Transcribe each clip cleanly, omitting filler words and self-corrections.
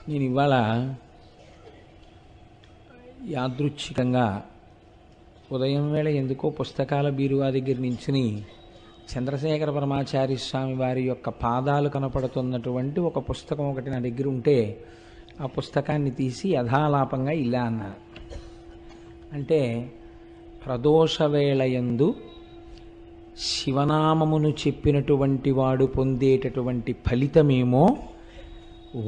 నేను ఇవాళ యాదృచ్ఛికంగా ఉదయం వేళ ఎందుకో పుస్తకాల బీరువా దగ్గర నించుని చంద్రశేఖర పరమాచార్య స్వామి వారి యొక్క పాదాలు కనపడుతున్నటువంటి ఒక పుస్తకం ఒకటి నా దగ్గర ఉంటే ఆ పుస్తకాన్ని తీసి యథాలాపంగా ఇలా అన్నాను. అంటే ప్రదోషవేళయందు శివనామమును చెప్పినటువంటి వాడు పొందేటటువంటి ఫలితమేమో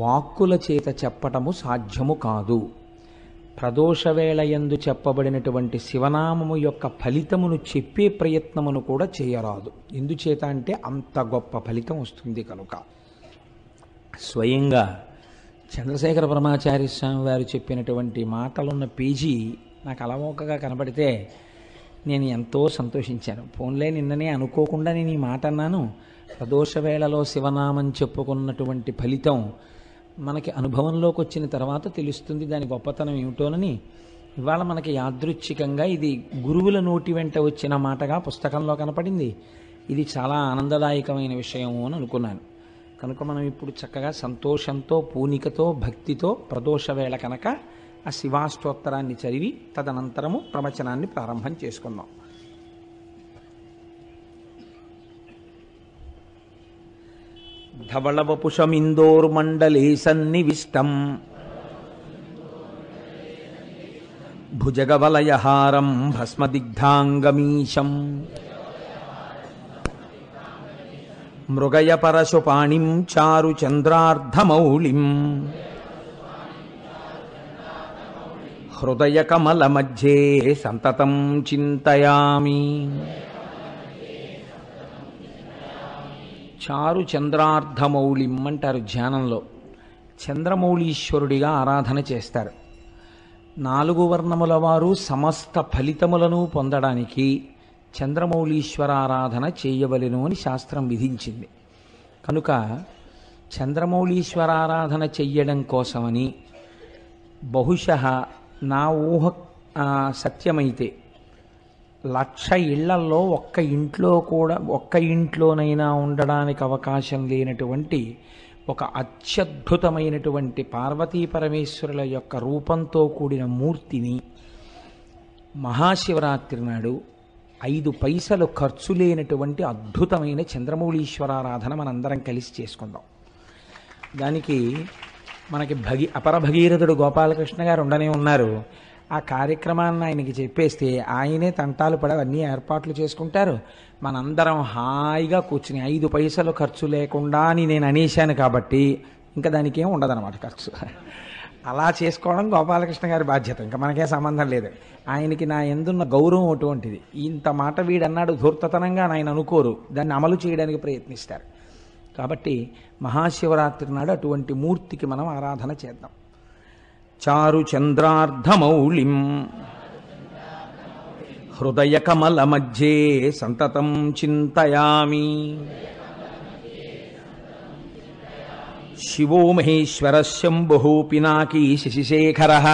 వాక్కుల చేత చెప్పటము సాధ్యము కాదు. ప్రదోషవేళయందు చెప్పబడినటువంటి శివనామము యొక్క ఫలితమును చెప్పే ప్రయత్నమును కూడా చేయరాదు. ఎందుచేత అంటే అంత గొప్ప ఫలితం వస్తుంది కనుక. స్వయంగా చంద్రశేఖర పరమాచార్య స్వామి వారు చెప్పినటువంటి మాటలున్న పేజీ నాకు అలవోకగా కనబడితే నేను ఎంతో సంతోషించాను. ఫోన్లే నిన్ననే అనుకోకుండా నేను ఈ మాట అన్నాను. ప్రదోషవేళలో శివనామం చెప్పుకున్నటువంటి ఫలితం మనకి అనుభవంలోకి వచ్చిన తర్వాత తెలుస్తుంది దాని గొప్పతనం ఏమిటోనని. ఇవాళ మనకి యాదృచ్ఛికంగా ఇది గురువుల నోటి వెంట వచ్చిన మాటగా పుస్తకంలో కనపడింది. ఇది చాలా ఆనందదాయకమైన విషయము అని అనుకున్నాను. కనుక మనం ఇప్పుడు చక్కగా సంతోషంతో పూనికతో భక్తితో ప్రదోషవేళ కనుక ఆ శివాష్టోత్తరాన్ని చదివి తదనంతరము ప్రవచనాన్ని ప్రారంభం చేసుకుందాం. ధవళవపుషమిందోర్మండలే సన్నివిష్టం భుజగవలయహారం భస్మదిగ్ధాంగమీశం మృగయ పరశుపాణిం చారుచంద్రార్ధమౌళిం హృదయకమలమధ్యే సంతతం చింతయామి. చారు చంద్రార్ధమౌళిం అంటారు ధ్యానంలో. చంద్రమౌళీశ్వరుడిగా ఆరాధన చేస్తారు. 4 వర్ణముల వారు సమస్త ఫలితములను పొందడానికి చంద్రమౌళీశ్వరారాధన చేయవలెను అని శాస్త్రం విధించింది. కనుక చంద్రమౌళీశ్వరారాధన చెయ్యడం కోసమని బహుశః నా ఊహ సత్యమైతే 1,00,000 ఇళ్లల్లో ఒక్క ఇంట్లోనైనా ఉండడానికి అవకాశం లేనటువంటి ఒక అత్యద్భుతమైనటువంటి పార్వతీ పరమేశ్వరుల యొక్క రూపంతో కూడిన మూర్తిని మహాశివరాత్రి నాడు 5 పైసలు ఖర్చు లేనటువంటి అద్భుతమైన చంద్రమౌళీశ్వరారాధన మనందరం కలిసి చేసుకుందాం. దానికి మనకి అపర భగీరథుడు గోపాలకృష్ణ గారు ఉండనే ఉన్నారు. ఆ కార్యక్రమాన్ని ఆయనకి చెప్పేస్తే ఆయనే తంటాలు పడి అన్నీ ఏర్పాట్లు చేసుకుంటారు. మనందరం హాయిగా కూర్చుని 5 పైసలు ఖర్చు లేకుండా అని నేను అనేశాను కాబట్టి ఇంకా దానికి ఏం ఉండదన్నమాట ఖర్చు. అలా చేసుకోవడం గోపాలకృష్ణ గారి బాధ్యత, ఇంకా మనకే సంబంధం లేదు. ఆయనకి నా ఎందున్న గౌరవం అటువంటిది. ఇంత మాట వీడన్నాడు ధూర్తతనంగా ఆయన అనుకోరు, దాన్ని అమలు చేయడానికి ప్రయత్నిస్తారు. కాబట్టి మహాశివరాత్రి నాడు అటువంటి మూర్తికి మనం ఆరాధన చేద్దాం. చారు చంద్రార్ధమౌళిం హృదయకమలమధ్యే సంతతం చింతయామి. శివో మహేశ్వర శంభుః పినాకీ శశిశేఖరః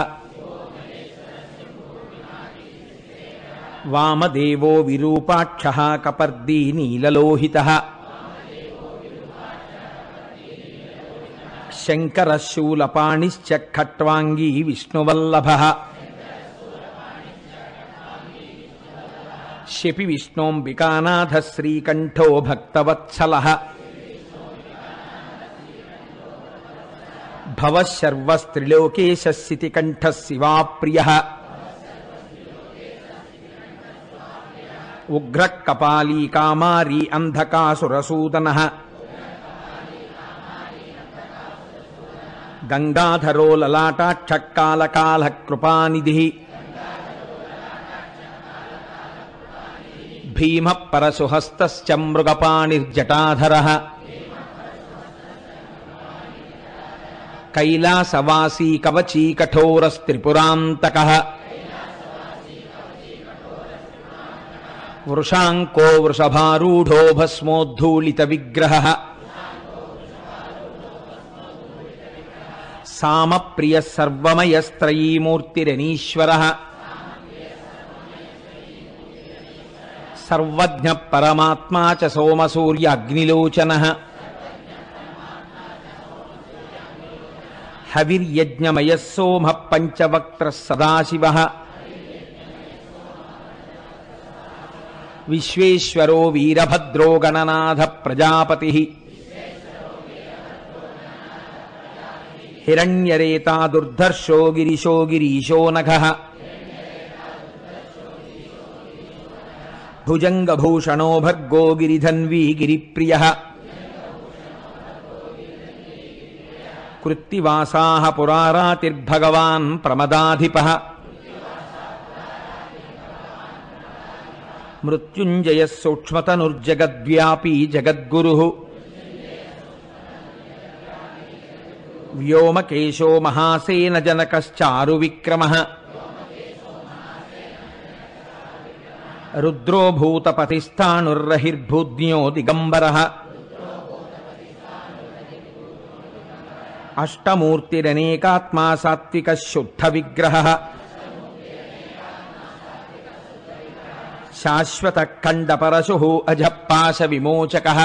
వామదేవో విరూపాక్షః కపర్దీ నీలలోహితః శంకరః శూలపాణిశ్చ ఖట్వాంగీ విష్ణువల్లభః శపి విష్ణోంబికానాథः శ్రీకంఠో భక్తవత్సలః భవః శర్వస్త్రిలోకేశः శితికంఠः శివాప్రియః ఉగ్రః కపాలీ కామారీ అంధకాసురసూదనః గంగాధరో లలాటాక్షకాలకాల కృపానిధిః భీమ పరశుహస్తశ్చ మృగపాణిర్జటాధరః కైలాసవాసీ కవచీ కఠోరస్త్రిపురాంతకః వృషాంకో వృషభారూఢో భస్మోద్ధూళిత విగ్రహః సామప్రియ సర్వమయస్త్రయీమూర్తిరనీశ్వరః సర్వజ్ఞ పరమాత్మా చ సోమసూర్య అగ్నిలోచనః హవిర్యజ్ఞమయ సోమ పంచవక్త్ర సదాశివ విశ్వేశ్వరో వీరభద్రో గణనాథ ప్రజాపతి హిరణ్యరేతా దుర్ధర్షో గిరిశో గిరీశో నఘః భుజంగభూషణో భర్గో గిరిధన్వీ గిరిప్రియః కృత్తివాసాః పురారాతిర్భగవాన్ ప్రమదాధిపః మృత్యుంజయః సూక్ష్మతనుర్జగద్వ్యాపీ జగద్గురుః వ్యోమకేశో మహాసేన జనకశ్చారు విక్రమః రుద్రో భూతపతిస్థాణుర్రహిర్భూజ్ఞో దిగంబరః అష్టమూర్తిరనేకాత్మా సాత్విక శుద్ధ విగ్రహః శాశ్వత ఖండ పరశుః అజపాశ విమోచకః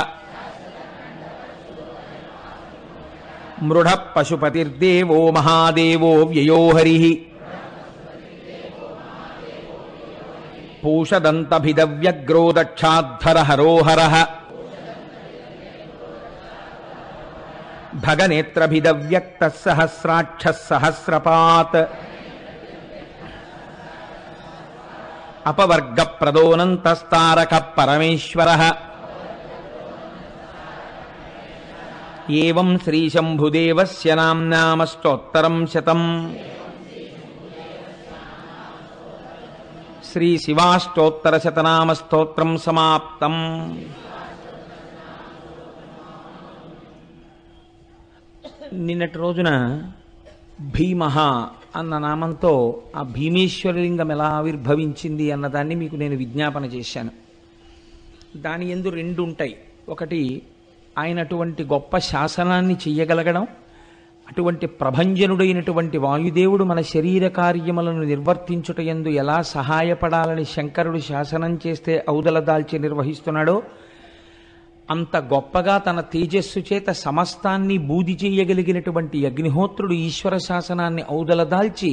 మృఢ పశుపతిర్దేవో మహాదేవో వ్యయో హరిః పూషదంతభిదవ్యగ్రో దక్షాద్ధర హరోహరః భగనేత్రభిదవ్యక్త సహస్రాక్ష సహస్రపాత్ అపవర్గ ప్రదోనంతస్తారక పరమేశ్వరః ఏవం శ్రీశంభుదేవస్య నామ్నామష్టోత్తరం శతం శ్రీశివాష్టోత్తరశతనామస్తోత్రం సమాప్తం. నిన్నటి రోజున భీమః అన్న నామంతో ఆ భీమేశ్వరలింగం ఎలా ఆవిర్భవించింది అన్నదాన్ని మీకు నేను విజ్ఞాపన చేశాను. దాని యందు రెండు ఉంటాయి. ఒకటి ఆయన అటువంటి గొప్ప శాసనాన్ని చెయ్యగలగడం, అటువంటి ప్రభంజనుడైనటువంటి వాయుదేవుడు మన శరీర కార్యములను నిర్వర్తించుట యందు ఎలా సహాయపడాలని శంకరుడు శాసనం చేస్తే ఔదల దాల్చి నిర్వహిస్తున్నాడో అంత గొప్పగా తన తేజస్సు చేత సమస్తాన్ని బూది చేయగలిగినటువంటి అగ్నిహోత్రుడు ఈశ్వర శాసనాన్ని ఔదల దాల్చి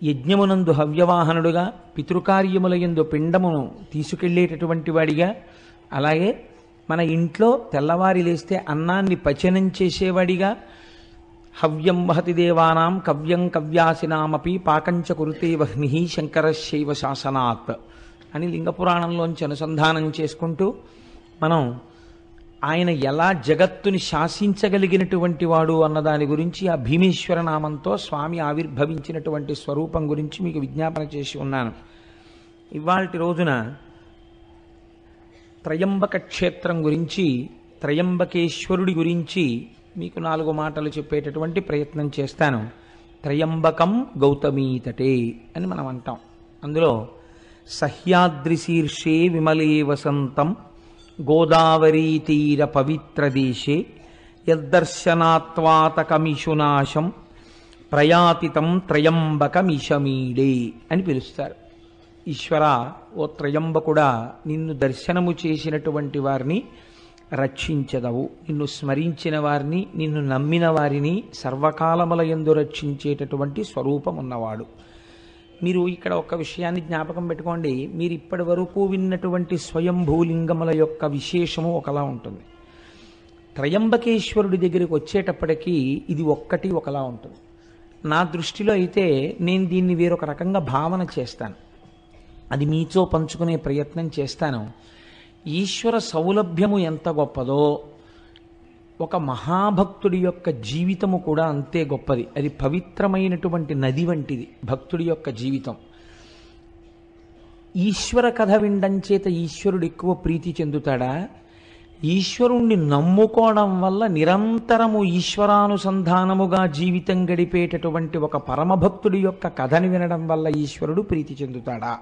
యజ్ఞమునందు హవ్యవాహనుడుగా, పితృకార్యముల యందు పిండమును తీసుకెళ్లేటటువంటి వాడిగా, అలాగే మన ఇంట్లో తెల్లవారి లేస్తే అన్నాన్ని పచనం చేసేవాడిగా, హవ్యం వహతి దేవానాం కవ్యం కవ్యాసినామపి పాకంచ కురుతే వహ్ని శంకరశైవ శాసనాత్ అని లింగపురాణంలోంచి అనుసంధానం చేసుకుంటూ మనం ఆయన ఎలా జగత్తుని శాసించగలిగినటువంటి వాడు అన్నదాని గురించి ఆ భీమేశ్వర నామంతో స్వామి ఆవిర్భవించినటువంటి స్వరూపం గురించి మీకు విజ్ఞాపన చేసి ఉన్నాను. ఇవాల్టి రోజున త్రయంబక క్షేత్రం గురించి, త్రయంబకేశ్వరుడి గురించి మీకు 4 మాటలు చెప్పేటటువంటి ప్రయత్నం చేస్తాను. త్రయంబకం గౌతమీతటే అని మనం అంటాం. అందులో సహ్యాద్రి శీర్షే విమలే వసంతం గోదావరీ తీర పవిత్ర దేశే యద్దర్శనాత్వాతకమిషునాశం ప్రయాతితం త్రయంబకమిషమీడే అని పిలుస్తారు. ఈశ్వర, ఓ త్రయంబకుడా, నిన్ను దర్శనము చేసినటువంటి వారిని రక్షించదవు, నిన్ను స్మరించిన వారిని, నిన్ను నమ్మిన వారిని సర్వకాలముల యందు రక్షించేటటువంటి స్వరూపం ఉన్నవాడు. మీరు ఇక్కడ ఒక విషయాన్ని జ్ఞాపకం పెట్టుకోండి. మీరు ఇప్పటి వరకు విన్నటువంటి స్వయంభూలింగముల యొక్క విశేషము ఒకలా ఉంటుంది. త్రయంబకేశ్వరుడి దగ్గరికి వచ్చేటప్పటికీ ఇది ఒక్కటి ఒకలా ఉంటుంది. నా దృష్టిలో అయితే నేను దీన్ని వేరొక రకంగా భావన చేస్తాను, అది మీతో పంచుకునే ప్రయత్నం చేస్తాను. ఈశ్వర సౌలభ్యము ఎంత గొప్పదో ఒక మహాభక్తుడి యొక్క జీవితము కూడా అంతే గొప్పది. అది పవిత్రమైనటువంటి నది వంటిది భక్తుడి యొక్క జీవితం. ఈశ్వర కథ వినడం చేత ఈశ్వరుడు ఎక్కువ ప్రీతి చెందుతాడా? ఈశ్వరుణ్ణి నమ్ముకోవడం వల్ల నిరంతరము ఈశ్వరానుసంధానముగా జీవితం గడిపేటటువంటి ఒక పరమభక్తుడి యొక్క కథని వినడం వల్ల ఈశ్వరుడు ప్రీతి చెందుతాడా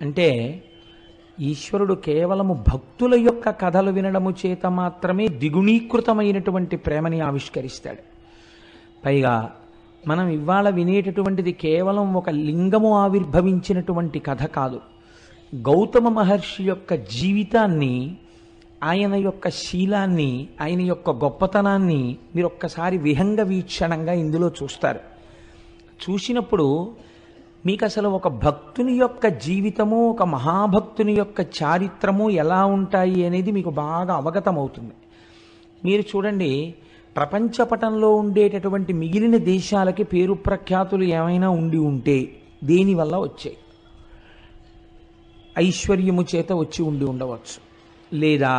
అంటే, ఈశ్వరుడు కేవలము భక్తుల యొక్క కథలు వినడము చేత మాత్రమే ద్విగుణీకృతమైనటువంటి ప్రేమని ఆవిష్కరిస్తాడు. పైగా మనం ఇవాళ వినేటటువంటిది కేవలం ఒక లింగము ఆవిర్భవించినటువంటి కథ కాదు. గౌతమ మహర్షి యొక్క జీవితాన్ని ఆయన యొక్క శీలాన్ని, ఆయన యొక్క గొప్పతనాన్ని మీరు ఒక్కసారి విహంగ వీక్షణంగా ఇందులో చూస్తారు. చూసినప్పుడు మీకు అసలు ఒక భక్తుని యొక్క జీవితము, ఒక మహాభక్తుని యొక్క చారిత్రము ఎలా ఉంటాయి అనేది మీకు బాగా అవగతమవుతుంది. మీరు చూడండి, ప్రపంచపటంలో ఉండేటటువంటి మిగిలిన దేశాలకి పేరు ప్రఖ్యాతులు ఏమైనా ఉండి ఉంటే దేనివల్ల వచ్చాయి? ఐశ్వర్యము చేత వచ్చి ఉండి ఉండవచ్చు, లేదా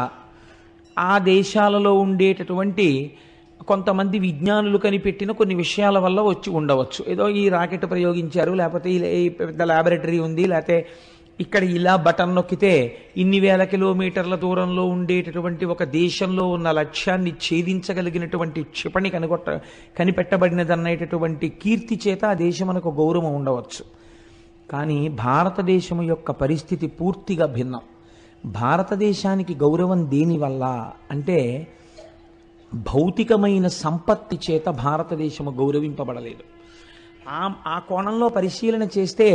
ఆ దేశాలలో ఉండేటటువంటి కొంతమంది విజ్ఞానులు కనిపెట్టిన కొన్ని విషయాల వల్ల వచ్చి ఉండవచ్చు. ఏదో ఈ రాకెట్ ప్రయోగించారు, లేకపోతే ఈ పెద్ద ల్యాబొరేటరీ ఉంది, లేకపోతే ఇక్కడ ఇలా బటన్ నొక్కితే ఇన్ని వేల కిలోమీటర్ల దూరంలో ఉండేటటువంటి ఒక దేశంలో ఉన్న లక్ష్యాన్ని ఛేదించగలిగినటువంటి క్షిపణి కనిపెట్టబడినదన్నటువంటి కీర్తి చేత ఆ దేశమునకు గౌరవం ఉండవచ్చు. కానీ భారతదేశం యొక్క పరిస్థితి పూర్తిగా భిన్నం. భారతదేశానికి గౌరవం దేనివల్ల అంటే భౌతికమైన సంపత్తి చేత భారతదేశము గౌరవింపబడలేదు. ఆ కోణంలో పరిశీలన చేస్తే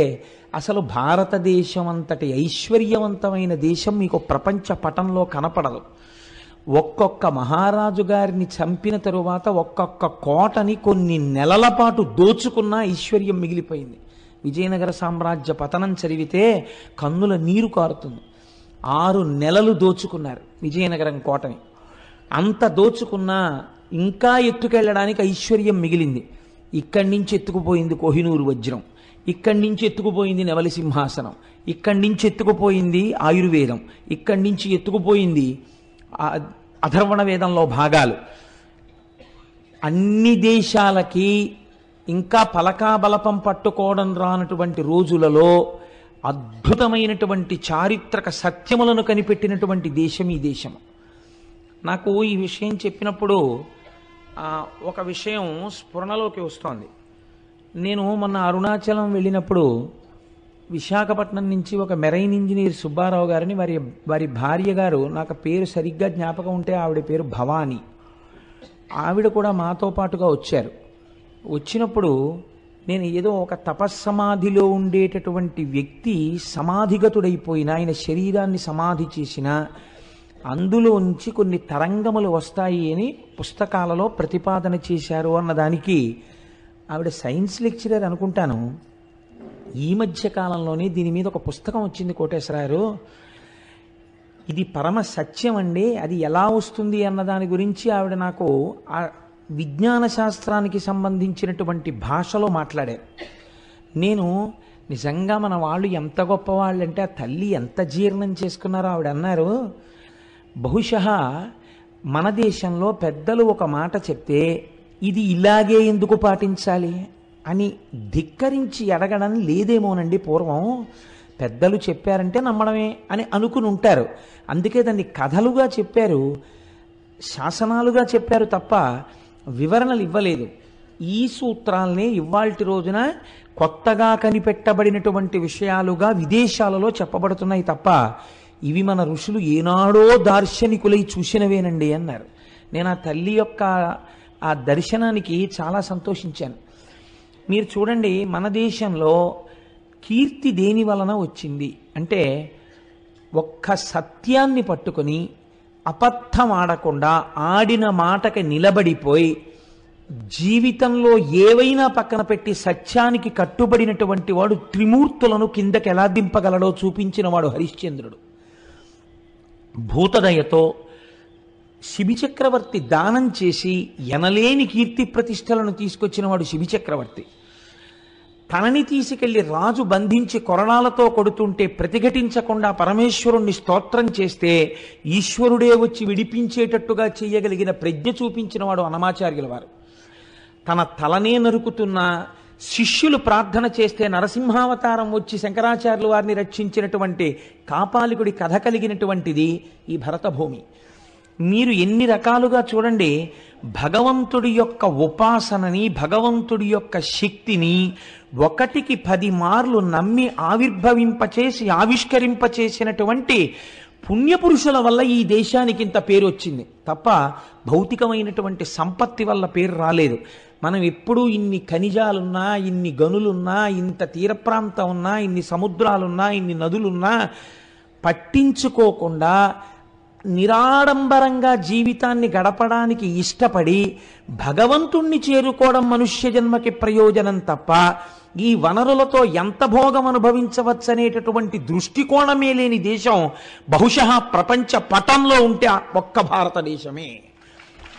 అసలు భారతదేశం అంతటి ఐశ్వర్యవంతమైన దేశం మీకు ప్రపంచ పటంలో కనపడదు. ఒక్కొక్క మహారాజు గారిని చంపిన తరువాత ఒక్కొక్క కోటని కొన్ని నెలల పాటు దోచుకున్న ఐశ్వర్యం మిగిలిపోయింది. విజయనగర సామ్రాజ్య పతనం చదివితే కన్నుల నీరు కారుతుంది. 6 నెలలు దోచుకున్నారు విజయనగరం కోటని. అంత దోచుకున్నా ఇంకా ఎత్తుకెళ్ళడానికి ఐశ్వర్యం మిగిలింది. ఇక్కడి నుంచి ఎత్తుకుపోయింది కోహినూరు వజ్రం, ఇక్కడి నుంచి ఎత్తుకుపోయింది నెమలి సింహాసనం, ఇక్కడి నుంచి ఎత్తుకుపోయింది ఆయుర్వేదం, ఇక్కడి నుంచి ఎత్తుకుపోయింది అథర్వణ వేదంలో భాగాలు. అన్ని దేశాలకి ఇంకా పలకాబలపం పట్టుకోవడం రానటువంటి రోజులలో అద్భుతమైనటువంటి చారిత్రక సత్యములను కనిపెట్టినటువంటి దేశం ఈ దేశం. నాకు ఈ విషయం చెప్పినప్పుడు ఒక విషయం స్ఫురణలోకి వస్తోంది. నేను మొన్న అరుణాచలం వెళ్ళినప్పుడు విశాఖపట్నం నుంచి ఒక మెరైన్ ఇంజనీర్ సుబ్బారావు గారిని, వారి భార్య గారు, నాకు పేరు సరిగ్గా జ్ఞాపకం ఉంటే ఆవిడ పేరు భవానీ, ఆవిడ కూడా మాతో పాటుగా వచ్చారు. వచ్చినప్పుడు నేను ఏదో ఒక తపస్సమాధిలో ఉండేటటువంటి వ్యక్తి సమాధిగతుడైపోయిన, ఆయన శరీరాన్ని సమాధి చేసిన అందులోంచి కొన్ని తరంగములు వస్తాయి అని పుస్తకాలలో ప్రతిపాదన చేశారు అన్నదానికి ఆవిడ సైన్స్ లెక్చరర్ అనుకుంటాను. ఈ మధ్య కాలంలోనే దీని మీద ఒక పుస్తకం వచ్చింది కోటేశ్వరారు, ఇది పరమ సత్యం అండి, అది ఎలా వస్తుంది అన్నదాని గురించి ఆవిడ నాకు ఆ విజ్ఞాన శాస్త్రానికి సంబంధించినటువంటి భాషలో మాట్లాడారు. నేను నిజంగా మన వాళ్ళు ఎంత గొప్పవాళ్ళు అంటే ఆ తల్లి ఎంత జీర్ణం చేసుకున్నారో ఆవిడ అన్నారు. బహుశः మన దేశంలో పెద్దలు ఒక మాట చెప్తే ఇది ఇలాగే ఎందుకు పాటించాలి అని ధిక్కరించి అడగడం లేదేమోనండి. పూర్వం పెద్దలు చెప్పారంటే నమ్మడమే అని అనుకుని ఉంటారు. అందుకే దాన్ని కథలుగా చెప్పారు, శాసనాలుగా చెప్పారు తప్ప వివరణలు ఇవ్వలేదు. ఈ సూత్రాలనే ఇవాల్టి రోజున కొత్తగా కనిపెట్టబడినటువంటి విషయాలుగా విదేశాలలో చెప్పబడుతున్నాయి తప్ప ఇవి మన ఋషులు ఏనాడో దార్శనికులై చూసినవేనండి అన్నారు. నేను ఆ తల్లి యొక్క ఆ దర్శనానికి చాలా సంతోషించాను. మీరు చూడండి, మన దేశంలో కీర్తి దేని వలన వచ్చింది అంటే ఒక్క సత్యాన్ని పట్టుకొని అబద్ధం ఆడకుండా ఆడిన మాటకి నిలబడిపోయి జీవితంలో ఏవైనా పక్కన పెట్టి సత్యానికి కట్టుబడినటువంటి వాడు త్రిమూర్తులను కిందకి ఎలా దింపగలడో చూపించిన వాడు హరిశ్చంద్రుడు. భూతదయతో శిబిచక్రవర్తి దానం చేసి ఎనలేని కీర్తి ప్రతిష్టలను తీసుకొచ్చిన వాడు శిబిచక్రవర్తి. తనని తీసుకెళ్లి రాజు బంధించి కొరణాలతో కొడుతుంటే ప్రతిఘటించకుండా పరమేశ్వరుణ్ణి స్తోత్రం చేస్తే ఈశ్వరుడే వచ్చి విడిపించేటట్టుగా చేయగలిగిన ప్రజ్ఞ చూపించిన వాడు అన్నమాచార్యుల వారు. తన తలనే నరుకుతున్న శిష్యులు ప్రార్థన చేస్తే నరసింహావతారం వచ్చి శంకరాచార్యుల వారిని రక్షించినటువంటి కాపాలికుడి కథ కలిగినటువంటిది ఈ భరతభూమి. మీరు ఎన్ని రకాలుగా చూడండి, భగవంతుడి యొక్క ఉపాసనని, భగవంతుడి యొక్క శక్తిని 1కి 10 మార్లు నమ్మి ఆవిర్భవింపచేసి ఆవిష్కరింపచేసినటువంటి పుణ్యపురుషుల వల్ల ఈ దేశానికి ఇంత పేరు వచ్చింది తప్ప భౌతికమైనటువంటి సంపత్తి వల్ల పేరు రాలేదు. మనం ఎప్పుడూ ఇన్ని ఖనిజాలున్నా, ఇన్ని గనులున్నా, ఇంత తీర ప్రాంతం ఉన్నా, ఇన్ని సముద్రాలున్నా, ఇన్ని నదులున్నా పట్టించుకోకుండా నిరాడంబరంగా జీవితాన్ని గడపడానికి ఇష్టపడి భగవంతుణ్ణి చేరుకోవడం మనుష్య జన్మకి ప్రయోజనం తప్ప ఈ వనరులతో ఎంత భోగం అనుభవించవచ్చనేటటువంటి దృష్టికోణమే లేని దేశం బహుశः ప్రపంచ పటంలో ఉంటే ఒక్క భారతదేశమే.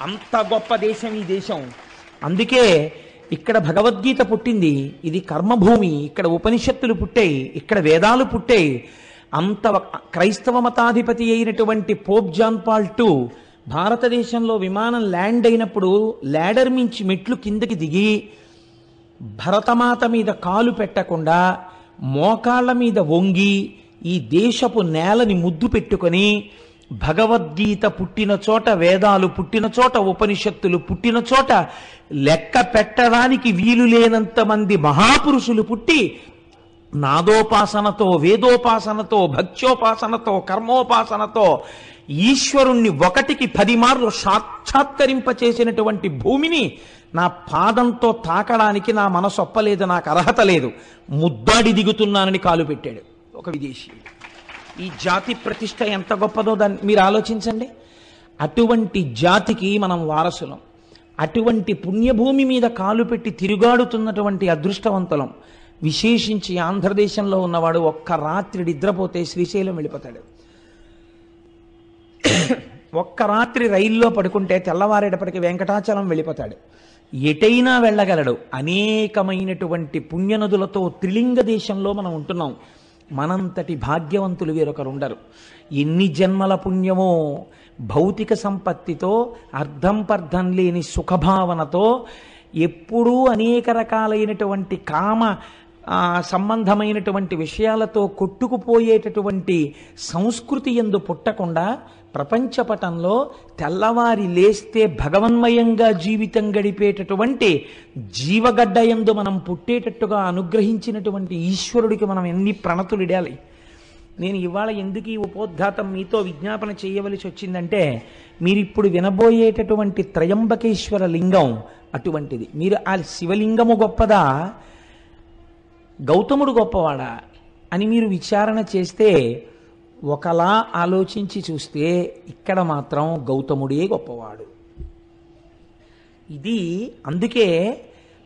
అంత గొప్ప దేశం ఈ దేశం. అందుకే ఇక్కడ భగవద్గీత పుట్టింది. ఇది కర్మభూమి. ఇక్కడ ఉపనిషత్తులు పుట్టాయి, ఇక్కడ వేదాలు పుట్టాయి. అంత క్రైస్తవ మతాధిపతి అయినటువంటి పోప్ జాన్ పాల్ II భారతదేశంలో విమానం ల్యాండ్ అయినప్పుడు ల్యాడర్ మించి మెట్లు కిందకి దిగి భరతమాత మీద కాలు పెట్టకుండా మోకాళ్ళ మీద వంగి ఈ దేశపు నేలని ముద్దు పెట్టుకొని భగవద్గీత పుట్టిన చోట, వేదాలు పుట్టిన చోట, ఉపనిషత్తులు పుట్టిన చోట లెక్క పెట్టడానికి వీలు లేనంత మంది మహాపురుషులు పుట్టి నాదోపాసనతో, వేదోపాసనతో, భక్త్యోపాసనతో, కర్మోపాసనతో ఈశ్వరుణ్ణి 1కి 10 మార్లు సాక్షాత్కరింపచేసినటువంటి భూమిని నా పాదంతో తాకడానికి నా మనసు ఒప్పలేదు, నాకు అర్హత లేదు, ముద్దాడి దిగుతున్నానని కాలు పెట్టాడు ఒక విదేశీ. ఈ జాతి ప్రతిష్ట ఎంత గొప్పదో దాన్ని మీరు ఆలోచించండి. అటువంటి జాతికి మనం వారసులం. అటువంటి పుణ్యభూమి మీద కాలు పెట్టి తిరుగాడుతున్నటువంటి అదృష్టవంతులం. విశేషించి ఆంధ్రదేశంలో ఉన్నవాడు ఒక్క రాత్రి నిద్రపోతే శ్రీశైలం వెళ్ళిపోతాడు. ఒక్క రాత్రి రైల్లో పడుకుంటే తెల్లవారేటప్పటికి వెంకటాచలం వెళ్ళిపోతాడు. ఎటైనా వెళ్ళగలడు. అనేకమైనటువంటి పుణ్యనదులతో త్రిలింగ దేశంలో మనం ఉంటున్నాం. మనంతటి భాగ్యవంతులు వేరొకరు ఉండరు. ఎన్ని జన్మల పుణ్యమో భౌతిక సంపత్తితో, అర్థం పర్థం లేని సుఖభావనతో, ఎప్పుడూ అనేక రకాలైనటువంటి కామ సంబంధమైనటువంటి విషయాలతో కొట్టుకుపోయేటటువంటి సంస్కృతి యందు పుట్టకుండా ప్రపంచపటంలో తెల్లవారి లేస్తే భగవన్మయంగా జీవితం గడిపేటటువంటి జీవగడ్డ యందు మనం పుట్టేటట్టుగా అనుగ్రహించినటువంటి ఈశ్వరుడికి మనం ఎన్ని ప్రణతులు ఇడాలి. నేను ఇవాళ ఎందుకు ఈ ఉపోద్ఘాతం మీతో విజ్ఞాపన చేయవలసి వచ్చిందంటే, మీరిప్పుడు వినబోయేటటువంటి త్రయంబకేశ్వర లింగం అటువంటిది. మీరు ఆ శివలింగము గొప్పదా, గౌతముడు గొప్పవాడా అని మీరు విచారణ చేస్తే, ఒకలా ఆలోచించి చూస్తే ఇక్కడ మాత్రం గౌతముడే గొప్పవాడు. ఇది అందుకే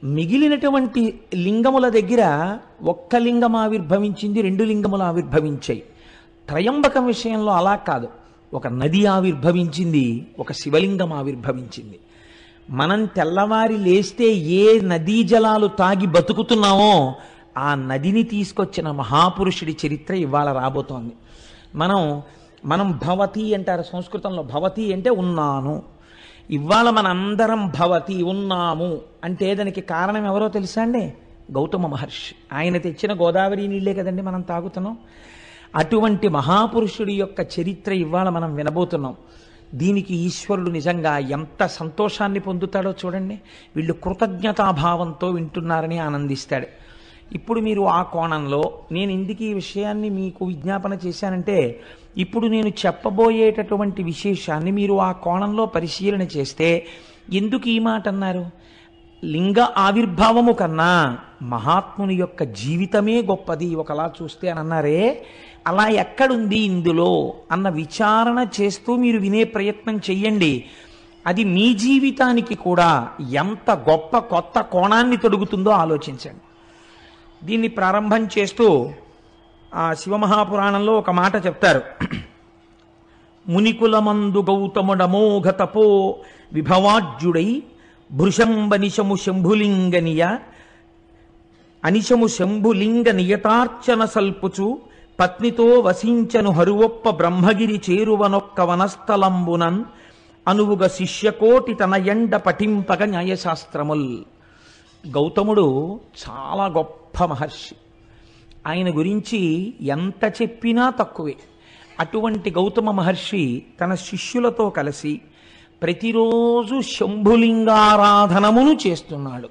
మిగిలినటువంటి లింగముల దగ్గర ఒక్క లింగం ఆవిర్భవించింది, 2 లింగములు ఆవిర్భవించాయి. త్రయంబకం విషయంలో అలా కాదు. ఒక నది ఆవిర్భవించింది, ఒక శివలింగం ఆవిర్భవించింది. మనం తెల్లవారి లేస్తే ఏ నదీ జలాలు తాగి బతుకుతున్నామో ఆ నదిని తీసుకొచ్చిన మహాపురుషుడి చరిత్ర ఇవాళ రాబోతోంది. మనం భవతి అంటారు సంస్కృతంలో. భవతి అంటే ఉన్నాను. ఇవాళ మనందరం భవతి ఉన్నాము అంటే దానికి కారణం ఎవరో తెలుసా అండి? గౌతమ మహర్షి. ఆయన తెచ్చిన గోదావరి నీళ్ళే కదండి మనం తాగుతున్నాం. అటువంటి మహాపురుషుడి యొక్క చరిత్ర ఇవాళ మనం వినబోతున్నాం. దీనికి ఈశ్వరుడు నిజంగా ఎంత సంతోషాన్ని పొందుతాడో చూడండి. వీళ్ళు కృతజ్ఞతాభావంతో వింటున్నారని ఆనందిస్తాడు. ఇప్పుడు మీరు ఆ కోణంలో నేను ఎందుకు ఈ విషయాన్ని మీకు విజ్ఞాపన చేశానంటే, ఇప్పుడు నేను చెప్పబోయేటటువంటి విశేషాన్ని మీరు ఆ కోణంలో పరిశీలన చేస్తే, ఎందుకు ఈ మాట అన్నారు? లింగ ఆవిర్భావము కన్నా మహాత్ముని యొక్క జీవితమే గొప్పది ఒకలా చూస్తే అని అన్నారే, అలా ఎక్కడుంది ఇందులో అన్న విచారణ చేస్తూ మీరు వినే ప్రయత్నం చెయ్యండి. అది మీ జీవితానికి కూడా ఎంత గొప్ప కొత్త కోణాన్ని తొడుగుతుందో ఆలోచించండి. దీన్ని ప్రారంభం చేస్తూ ఆ శివమహాపురాణంలో ఒక మాట చెప్తారు. మునికులమందు గౌతముడమోఘ తపో విభవాజ్యుడై భృశంబనిశము శంభులింగనియ అనిశము శంభులింగ నియతార్చన సల్పుచు పత్నితో వసించను హరువొప్ప బ్రహ్మగిరి చేరువనొక్క వనస్థలంబునన్ అనువుగ శిష్యకోటి తన ఎండ పఠింపగ న్యాయశాస్త్రముల్. గౌతముడు చాలా గొప్ప మహర్షి. ఆయన గురించి ఎంత చెప్పినా తక్కువే. అటువంటి గౌతమ మహర్షి తన శిష్యులతో కలిసి ప్రతిరోజు శంభులింగారాధనమును చేస్తున్నాడు.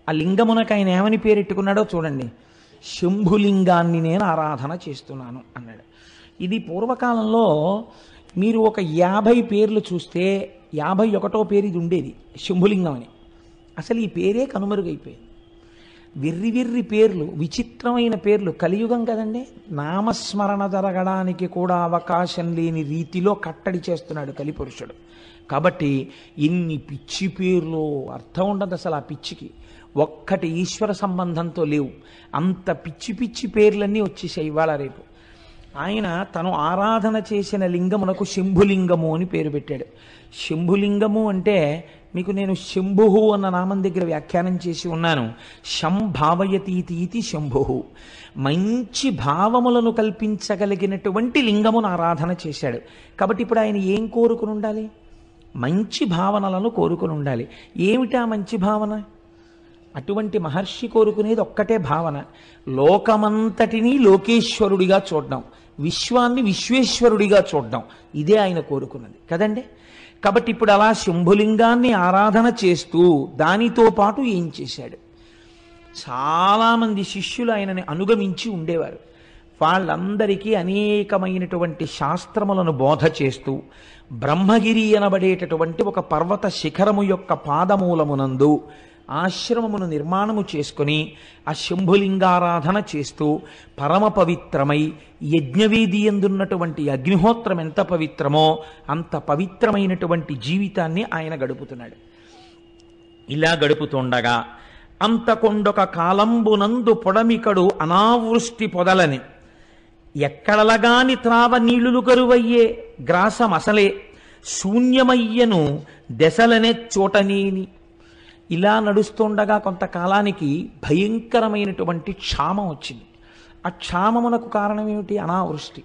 ఆ లింగమునకు ఆయన ఏమని పేరెట్టుకున్నాడో చూడండి. శంభులింగాన్ని నేను ఆరాధన చేస్తున్నాను అన్నాడు. ఇది పూర్వకాలంలో మీరు ఒక 50 పేర్లు చూస్తే 51వ పేరు ఇది ఉండేది, శంభులింగం అని. అసలు ఈ పేరే కనుమరుగైపోయింది. వెర్రి వెర్రి పేర్లు, విచిత్రమైన పేర్లు. కలియుగం కదండి, నామస్మరణ జరగడానికి కూడా అవకాశం లేని రీతిలో కట్టడి చేస్తున్నాడు కలిపురుషుడు. కాబట్టి ఇన్ని పిచ్చి పేర్లు, అర్థం ఉండదు అసలు ఆ పిచ్చికి. ఒక్కటి ఈశ్వర సంబంధంతో లేవు. అంత పిచ్చి పిచ్చి పేర్లన్నీ వచ్చేసాయి ఇవాళ రేపు. ఆయన తను ఆరాధన చేసిన లింగమునకు శంభులింగము అని పేరు పెట్టాడు. శంభులింగము అంటే మీకు నేను శంభుహు అన్న నామం దగ్గర వ్యాఖ్యానం చేసి ఉన్నాను. శంభావయతీతి శంభుహు, మంచి భావములను కల్పించగలిగినటువంటి లింగమును ఆరాధన చేశాడు. కాబట్టి ఇప్పుడు ఆయన ఏం కోరుకుని ఉండాలి? మంచి భావనలను కోరుకుని ఉండాలి. ఏమిటా మంచి భావన? అటువంటి మహర్షి కోరుకునేది ఒక్కటే భావన, లోకమంతటినీ లోకేశ్వరుడిగా చూడడం, విశ్వాన్ని విశ్వేశ్వరుడిగా చూడడం. ఇదే ఆయన కోరుకున్నది కదండి. కాబట్టి ఇప్పుడు అలా శంభులింగాన్ని ఆరాధన చేస్తూ దానితో పాటు ఏం చేశాడు? చాలామంది శిష్యులు ఆయనని అనుగమించి ఉండేవారు. వాళ్ళందరికీ అనేకమైనటువంటి శాస్త్రములను బోధ చేస్తూ బ్రహ్మగిరి అనబడేటటువంటి ఒక పర్వత శిఖరము యొక్క పాదమూలమునందు ఆశ్రమమును నిర్మాణము చేసుకుని ఆ శంభులింగారాధన చేస్తూ పరమ పవిత్రమై, యజ్ఞవేది ఎందున్నటువంటి అగ్నిహోత్రం ఎంత పవిత్రమో అంత పవిత్రమైనటువంటి జీవితాన్ని ఆయన గడుపుతున్నాడు. ఇలా గడుపుతుండగా అంతకొండొక కాలంబునందు పొడమికడు అనావృష్టి పొదలని, ఎక్కడలగాని త్రావ నీళ్లు కరువయ్యే గ్రాసమసలే శూన్యమయ్యను దశలనే చోటనేని. ఇలా నడుస్తుండగా కొంతకాలానికి భయంకరమైనటువంటి క్షామం వచ్చింది. ఆ క్షామమునకు కారణం ఏమిటి? అనావృష్టి.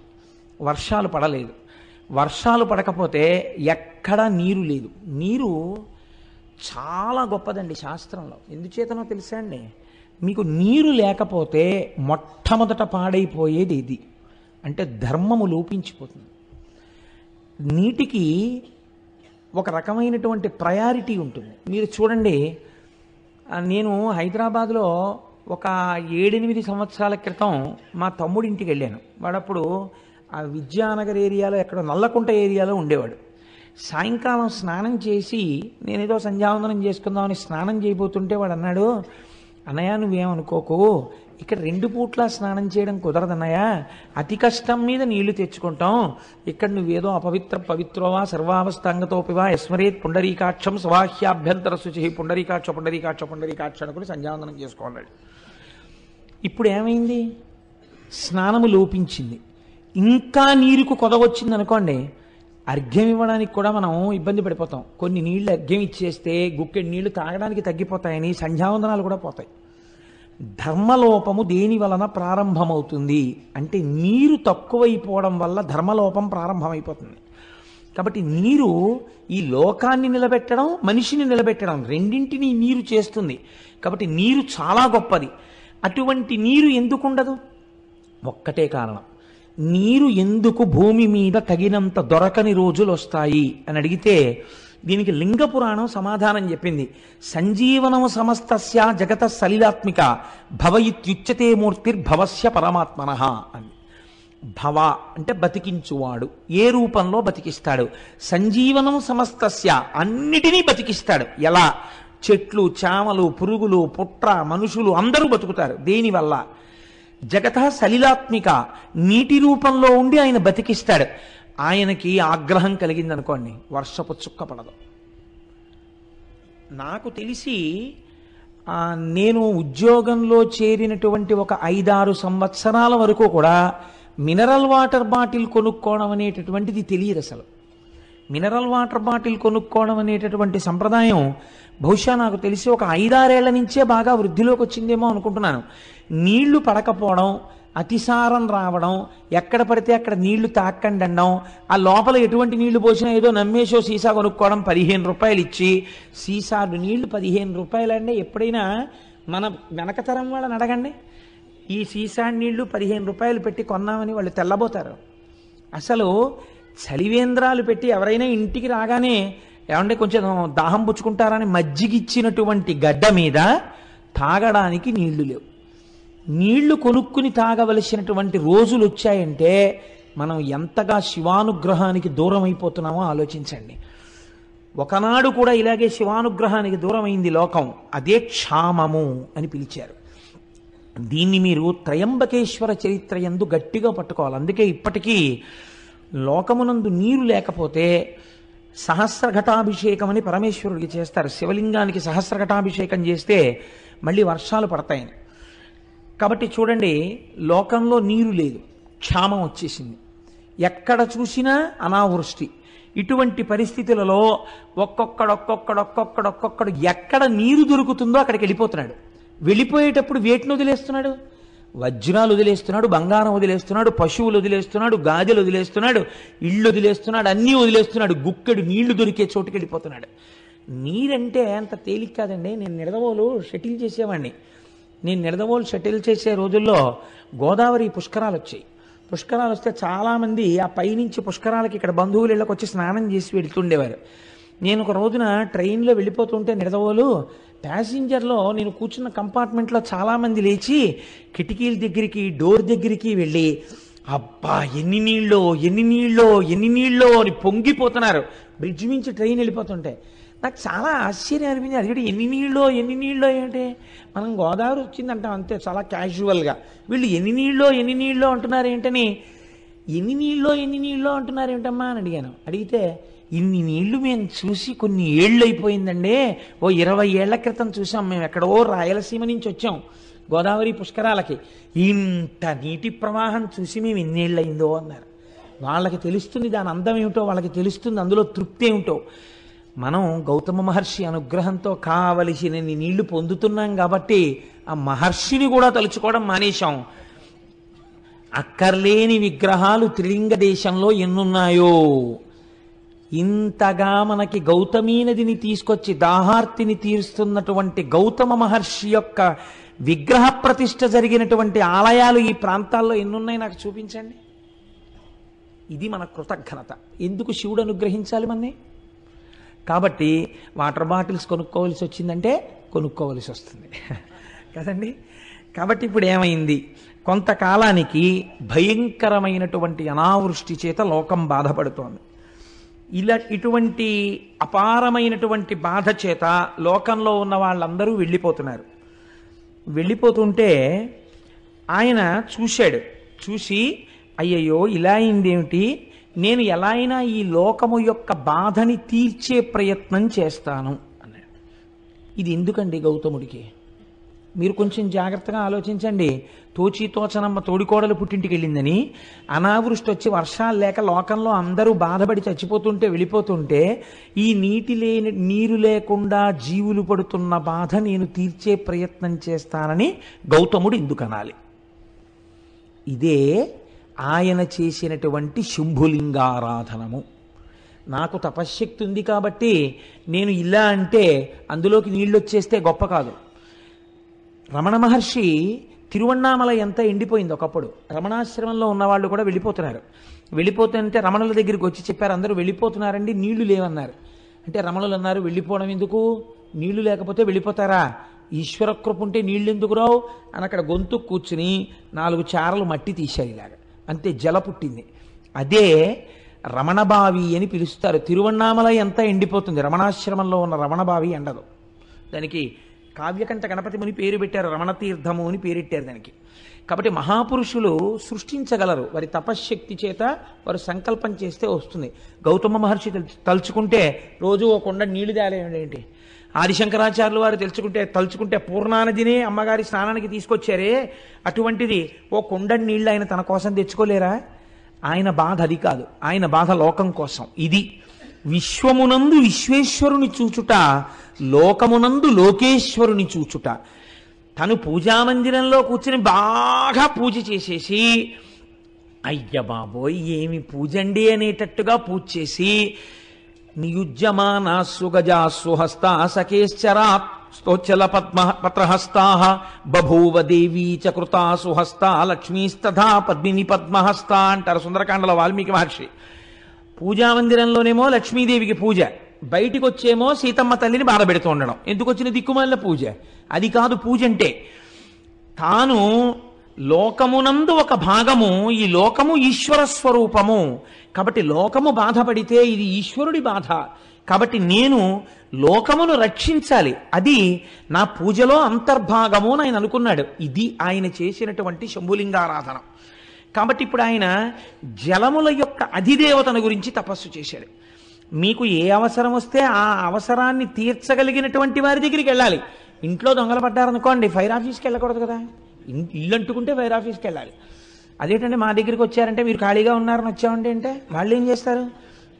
వర్షాలు పడలేదు. వర్షాలు పడకపోతే ఎక్కడా నీరు లేదు. నీరు చాలా గొప్పదండి శాస్త్రంలో. ఎందుచేతనో తెలుసా అండి? మీకు నీరు లేకపోతే మొట్టమొదట పాడైపోయేది ఇది అంటే ధర్మము లోపించిపోతుంది. నీటికి ఒక రకమైనటువంటి ప్రయారిటీ ఉంటుంది. మీరు చూడండి, నేను హైదరాబాద్లో ఒక 7-8 సంవత్సరాల క్రితం మా తమ్ముడింటికి వెళ్ళాను. వాడప్పుడు ఆ విద్యానగర్ ఏరియాలో ఎక్కడో నల్లకుంట ఏరియాలో ఉండేవాడు. సాయంకాలం స్నానం చేసి నేనేదో సంధ్యావందనం చేసుకుందామని స్నానం చేయబోతుంటే వాడు అన్నాడు, అన్నయ్య నువ్వేమనుకోకు, ఇక్కడ 2 పూట్ల స్నానం చేయడం కుదరదన్నయ్య, అతి కష్టం మీద నీళ్లు తెచ్చుకుంటాం. ఇక్కడ నువ్వేదో పవిత్రోవా సర్వావస్థాంగతోపివా యస్మరేత్ పుండరీకాక్షం స్వాహ్యాభ్యంతర శుచి పుండరీకాక్ష పుండరీకాక్ష పుండరీకాక్ష అనుకుని సంధ్యావందనం చేసుకోన్నాడు. ఇప్పుడు ఏమైంది? స్నానము లోపించింది. ఇంకా నీరుకు కొదవచ్చింది అనుకోండి, అర్ఘ్యం ఇవ్వడానికి కూడా మనం ఇబ్బంది పడిపోతాం. కొన్ని నీళ్లు అర్ఘ్యం ఇచ్చేస్తే గుక్కెడు నీళ్లు తాగడానికి తగ్గిపోతాయని సంధ్యావందనాలు కూడా పోతాయి. ధర్మలోపము దేని వలన ప్రారంభమవుతుంది అంటే నీరు తక్కువైపోవడం వల్ల ధర్మలోపం ప్రారంభమైపోతుంది. కాబట్టి నీరు ఈ లోకాన్ని నిలబెట్టడం, మనిషిని నిలబెట్టడం రెండింటినీ నీరు చేస్తుంది. కాబట్టి నీరు చాలా గొప్పది. అటువంటి నీరు ఎందుకు ఉండదు? ఒక్కటే కారణం, నీరు ఎందుకు భూమి మీద తగినంత దొరకని రోజులు వస్తాయి అని అడిగితే దీనికి లింగ పురాణం సమాధానం చెప్పింది. సంజీవనము సమస్తస్య జగత సలిలాత్మిక భవయిత్యుచ్యతే మూర్తిర్భవస్య పరమాత్మనః అని. భవ అంటే బతికించువాడు, ఏ రూపంలో బతికిస్తాడు? సంజీవనం సమస్తస్య, అన్నిటినీ బతికిస్తాడు. ఎలా? చెట్లు, చామలు, పురుగులు, పుట్ర, మనుషులు అందరూ బతుకుతారు. దేనివల్ల? జగత సలిలాత్మిక, నీటి రూపంలో ఉండి ఆయన బతికిస్తాడు. ఆయనకి ఆగ్రహం కలిగిందనుకోండి, వర్షపు చుక్క పడదు. నాకు తెలిసి నేను ఉద్యోగంలో చేరినటువంటి ఒక 5-6 సంవత్సరాల వరకు కూడా మినరల్ వాటర్ బాటిల్ కొనుక్కోవడం అనేటటువంటిది తెలియదు అసలు. మినరల్ వాటర్ బాటిల్ కొనుక్కోవడం అనేటటువంటి సంప్రదాయం బహుశా నాకు తెలిసి ఒక 5-6 ఏళ్ల నుంచే బాగా వృద్ధిలోకి వచ్చిందేమో అనుకుంటున్నాను. నీళ్లు పడకపోవడం, అతిసారం రావడం, ఎక్కడ పడితే అక్కడ నీళ్లు తాక్కండి అనడం, ఆ లోపల ఎటువంటి నీళ్లు పోసినా ఏదో నమ్మేసో సీసా కొనుక్కోవడం, 15 రూపాయలు ఇచ్చి. సీసాలు నీళ్లు 15 రూపాయలు అంటే ఎప్పుడైనా మన వెనకతరం వాళ్ళని అడగండి, ఈ సీసా నీళ్లు 15 రూపాయలు పెట్టి కొన్నామని వాళ్ళు తెల్లబోతారు. అసలు చలివేంద్రాలు పెట్టి ఎవరైనా ఇంటికి రాగానే ఏమంటే కొంచెం దాహం పుచ్చుకుంటారని మజ్జిగిచ్చినటువంటి గడ్డ మీద తాగడానికి నీళ్లు లేవు. నీళ్లు కొనుక్కుని తాగవలసినటువంటి రోజులు వచ్చాయంటే మనం ఎంతగా శివానుగ్రహానికి దూరం అయిపోతున్నామో ఆలోచించండి. ఒకనాడు కూడా ఇలాగే శివానుగ్రహానికి దూరం అయింది లోకం. అదే క్షామము అని పిలిచారు. దీన్ని మీరు త్రయంబకేశ్వర చరిత్ర యందు గట్టిగా పట్టుకోవాలి. అందుకే ఇప్పటికీ లోకమునందు నీరు లేకపోతే సహస్రఘటాభిషేకం అని పరమేశ్వరుడికి చేస్తారు. శివలింగానికి సహస్రఘటాభిషేకం చేస్తే మళ్ళీ వర్షాలు పడతాయని. కాబట్టి చూడండి, లోకంలో నీరు లేదు, క్షామం వచ్చేసింది, ఎక్కడ చూసినా అనావృష్టి. ఇటువంటి పరిస్థితులలో ఒక్కొక్కడు ఎక్కడ నీరు దొరుకుతుందో అక్కడికి వెళ్ళిపోతున్నాడు. వెళ్ళిపోయేటప్పుడు వేటిని వదిలేస్తున్నాడు? వజ్రాలు వదిలేస్తున్నాడు, బంగారం వదిలేస్తున్నాడు, పశువులు వదిలేస్తున్నాడు, గాజులు వదిలేస్తున్నాడు, ఇళ్ళు వదిలేస్తున్నాడు, అన్నీ వదిలేస్తున్నాడు. గుక్కెడు నీళ్లు దొరికే చోటుకి వెళ్ళిపోతున్నాడు. నీరంటే అంత తేలిక కాదండి. నేను నిడదవోలు షటిల్ చేసేవాడిని. నేను నిడదవోలు షటిల్ చేసే రోజుల్లో గోదావరి పుష్కరాలు వచ్చాయి. పుష్కరాలు వస్తే చాలామంది ఆ పైనుంచి పుష్కరాలకి ఇక్కడ బంధువులు ఇళ్ళకి వచ్చి స్నానం చేసి వెళ్తుండేవారు. నేను ఒక రోజున ట్రైన్లో వెళ్ళిపోతుంటే నిడదవోలు ప్యాసింజర్లో నేను కూర్చున్న కంపార్ట్మెంట్లో చాలామంది లేచి కిటికీల దగ్గరికి, డోర్ దగ్గరికి వెళ్ళి అబ్బా ఎన్ని నీళ్ళో ఎన్ని నీళ్ళో ఎన్ని నీళ్ళో అని పొంగిపోతున్నారు. బ్రిడ్జ్ నుంచి ట్రైన్ వెళ్ళిపోతుంటే నాకు చాలా ఆశ్చర్యం అనిపించింది. అది ఎన్ని నీళ్ళో ఎన్ని నీళ్ళో ఏంటి, మనం గోదావరి వచ్చిందంటాం అంతే చాలా క్యాజువల్గా. వీళ్ళు ఎన్ని నీళ్ళో అంటున్నారు ఏంటని, ఎన్ని నీళ్ళో అంటున్నారు ఏంటమ్మా అని అడిగాను. అడిగితే ఇన్ని నీళ్లు మేము చూసి కొన్ని ఏళ్ళు అయిపోయిందండి, ఓ 20 ఏళ్ల క్రితం చూసాం, మేము ఎక్కడో రాయలసీమ నుంచి వచ్చాం గోదావరి పుష్కరాలకి, ఇంత నీటి ప్రవాహం చూసి మేము ఎన్నేళ్ళు అయిందో అన్నారు. వాళ్ళకి తెలుస్తుంది దాని అందం ఏమిటో, వాళ్ళకి తెలుస్తుంది అందులో తృప్తి ఏమిటో. మనం గౌతమ మహర్షి అనుగ్రహంతో కావలసినన్ని నీళ్లు పొందుతున్నాం కాబట్టి ఆ మహర్షిని కూడా తలుచుకోవడం మానేశాం. అక్కర్లేని విగ్రహాలు త్రిలింగ దేశంలో ఎన్నున్నాయో, ఇంతగా మనకి గౌతమీ నదిని తీసుకొచ్చి దాహార్తిని తీరుస్తున్నటువంటి గౌతమ మహర్షి యొక్క విగ్రహ ప్రతిష్ఠ జరిగినటువంటి ఆలయాలు ఈ ప్రాంతాల్లో ఎన్నున్నాయి నాకు చూపించండి. ఇది మన కృతజ్ఞత. ఎందుకు శివుడు అనుగ్రహించాలి మనని? కాబట్టి వాటర్ బాటిల్స్ కొనుక్కోవలసి వచ్చిందంటే కొనుక్కోవలసి వస్తుంది కదండి. కాబట్టి ఇప్పుడు ఏమైంది, కొంతకాలానికి భయంకరమైనటువంటి అనావృష్టి చేత లోకం బాధపడుతోంది. ఇటువంటి అపారమైనటువంటి బాధ చేత లోకంలో ఉన్న వాళ్ళందరూ వెళ్ళిపోతున్నారు. వెళ్ళిపోతుంటే ఆయన చూశాడు. చూసి అయ్యయ్యో ఇలా అయిందేమిటి, నేను ఎలా అయినా ఈ లోకము యొక్క బాధని తీర్చే ప్రయత్నం చేస్తాను అన్నాడు. ఇది ఎందుకండి గౌతముడికి? మీరు కొంచెం జాగ్రత్తగా ఆలోచించండి. తోచనమ్మ తోడికోడలు పుట్టింటికి వెళ్ళిందని, అనావృష్టి వచ్చి వర్షాలు లేక లోకంలో అందరూ బాధపడి చచ్చిపోతుంటే వెళ్ళిపోతుంటే, ఈ నీరు లేకుండా జీవులు పడుతున్న బాధ నేను తీర్చే ప్రయత్నం చేస్తానని గౌతముడు ఎందుకు అనాలి? ఇదే ఆయన చేసినటువంటి శంభులింగారాధనము. నాకు తపశ్శక్తి ఉంది కాబట్టి నేను ఇలా అంటే అందులోకి నీళ్ళు వచ్చేస్తే గొప్ప కాదు. రమణ మహర్షి తిరువణ్ణామలై ఎంత ఎండిపోయింది ఒకప్పుడు. రమణాశ్రమంలో ఉన్నవాళ్ళు కూడా వెళ్ళిపోతున్నారు. వెళ్ళిపోతుంటే రమణుల దగ్గరికి వచ్చి చెప్పారు, అందరూ వెళ్ళిపోతున్నారండి, నీళ్లు లేవన్నారు. అంటే రమణులు అన్నారు, వెళ్ళిపోవడం ఎందుకు, నీళ్లు లేకపోతే వెళ్ళిపోతారా, ఈశ్వర కృప ఉంటే నీళ్ళు ఎందుకు రావు అని అక్కడ గొంతు కూర్చుని 4 చారలు మట్టి తీశారు ఇలాగా. అంతే జల పుట్టింది. అదే రమణబావి అని పిలుస్తారు. తిరువణ్ణామలై అంతా ఎండిపోతుంది, రమణాశ్రమంలో ఉన్న రమణబావి ఎండదు. దానికి కావ్యకంఠ గణపతి ముని పేరు పెట్టారు, రమణతీర్థము అని పేరెట్టారు దానికి. కాబట్టి మహాపురుషులు సృష్టించగలరు, వారి తపశ్శక్తి చేత వారు సంకల్పం చేస్తే వస్తుంది. గౌతమ మహర్షి తలుచుకుంటే రోజు ఓ కొండ నీళ్లు తేలేంటి, ఆదిశంకరాచార్యులు వారు తలుచుకుంటే పూర్ణానదినే అమ్మగారి స్నానానికి తీసుకొచ్చారే, అటువంటిది ఓ కొండ నీళ్ళు ఆయన తన కోసం తెచ్చుకోలేరా? ఆయన బాధ అది కాదు, ఆయన బాధ లోకం కోసం. ఇది విశ్వమునందు విశ్వేశ్వరుని చూచుట, లోకమునందు లోకేశ్వరుని చూచుట. తను పూజామందిరంలో కూర్చుని బాగా పూజ చేసేసి, అయ్య బాబోయ్ ఏమి పూజండి అనేటట్టుగా పూజ చేసి, నియుజ్యమానా సుగజాసు హస్తా సకేశ్చరా స్తోచల పత్రహస్తా బభూవ దేవీ చకృతాసు హస్తా లక్ష్మీస్తథా పద్మిని పద్మహస్తా అంటారు సుందరకాండలో వాల్మీకి మహర్షి. పూజామందిరంలోనేమో లక్ష్మీదేవికి పూజ, బయటికి వచ్చేమో సీతమ్మ తల్లిని బాధపెడుతూ ఉండడం. ఎందుకు వచ్చిన దిక్కుమాలిన పూజ? అది కాదు పూజ అంటే. తాను లోకమునందు ఒక భాగము, ఈ లోకము ఈశ్వర స్వరూపము. కాబట్టి లోకము బాధపడితే ఇది ఈశ్వరుడి బాధ. కాబట్టి నేను లోకమును రక్షించాలి, అది నా పూజలో అంతర్భాగము అని ఆయన అనుకున్నాడు. ఇది ఆయన చేసినటువంటి శంభులింగారాధన. కాబట్టి ఇప్పుడు ఆయన జలముల యొక్క అధిదేవతను గురించి తపస్సు చేశాడు. మీకు ఏ అవసరం వస్తే ఆ అవసరాన్ని తీర్చగలిగినటువంటి వారి దగ్గరికి వెళ్ళాలి. ఇంట్లో దొంగలు పడ్డారనుకోండి, ఫైర్ ఆఫీస్కి వెళ్ళకూడదు కదా. ఇల్లు అంటుకుంటే ఫైర్ ఆఫీస్కి వెళ్ళాలి. అదేంటంటే మా దగ్గరికి వచ్చారంటే మీరు ఖాళీగా ఉన్నారని వచ్చామంటే అంటే వాళ్ళు ఏం చేస్తారు?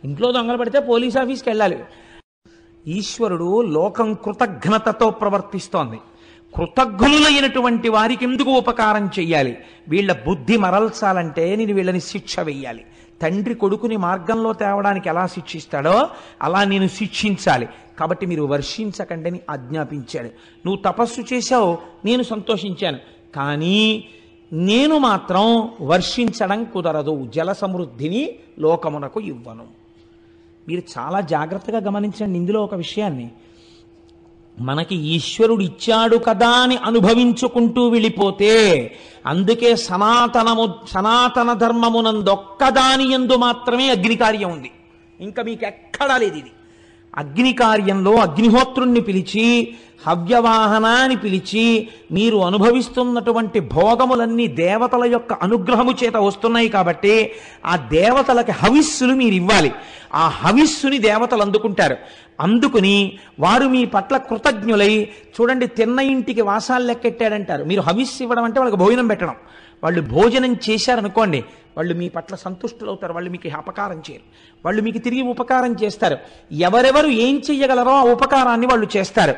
ఇంట్లో దొంగలు పడితే పోలీస్ ఆఫీస్కి వెళ్ళాలి. ఈశ్వరుడు లోకం కృతజ్ఞతతో ప్రవర్తిస్తోంది. కృతజ్ఞులైనటువంటి వారికి ఎందుకు ఉపకారం చెయ్యాలి? వీళ్ళ బుద్ధి మరల్చాలంటే నేను వీళ్ళని శిక్ష వెయ్యాలి. తండ్రి కొడుకుని మార్గంలో తేవడానికి ఎలా శిక్షిస్తాడో అలా నేను శిక్షించాలి. కాబట్టి మీరు వర్షించకండి అని ఆజ్ఞాపించాడు. నువ్వు తపస్సు చేశావు, నేను సంతోషించాను, కానీ నేను మాత్రం వర్షించడం కుదరదు, జల సమృద్ధిని లోకమునకు ఇవ్వను. మీరు చాలా జాగ్రత్తగా గమనించండి ఇందులో ఒక విషయాన్ని. మనకి ఈశ్వరుడు ఇచ్చాడు కదా అని అనుభవించుకుంటూ వెళ్ళిపోతే, అందుకే సనాతన ధర్మమునందొక్కదాని యందు మాత్రమే అగ్నికార్యం ఉంది. ఇంకా మీకు ఎక్కడా లేదు ఇది. అగ్నికార్యంలో అగ్నిహోత్రుణ్ణి పిలిచి, హవ్యవాహన అని పిలిచి, మీరు అనుభవిస్తున్నటువంటి భోగములన్నీ దేవతల యొక్క అనుగ్రహము చేత వస్తున్నాయి కాబట్టి ఆ దేవతలకి హవిస్సులు మీరు ఇవ్వాలి. ఆ హవిస్సుని దేవతలు అందుకుంటారు. అందుకుని వారు మీ పట్ల కృతజ్ఞులై, చూడండి తిన్న ఇంటికి వాసాలు లెక్కెట్టాడంటారు. మీరు హవిస్సు ఇవ్వడం అంటే వాళ్ళకి భోజనం పెట్టడం. వాళ్ళు భోజనం చేశారనుకోండి, వాళ్ళు మీ పట్ల సంతుష్టులవుతారు. వాళ్ళు మీకు అపకారం చేయరు, వాళ్ళు మీకు తిరిగి ఉపకారం చేస్తారు. ఎవరెవరు ఏం చెయ్యగలరో ఆ ఉపకారాన్ని వాళ్ళు చేస్తారు.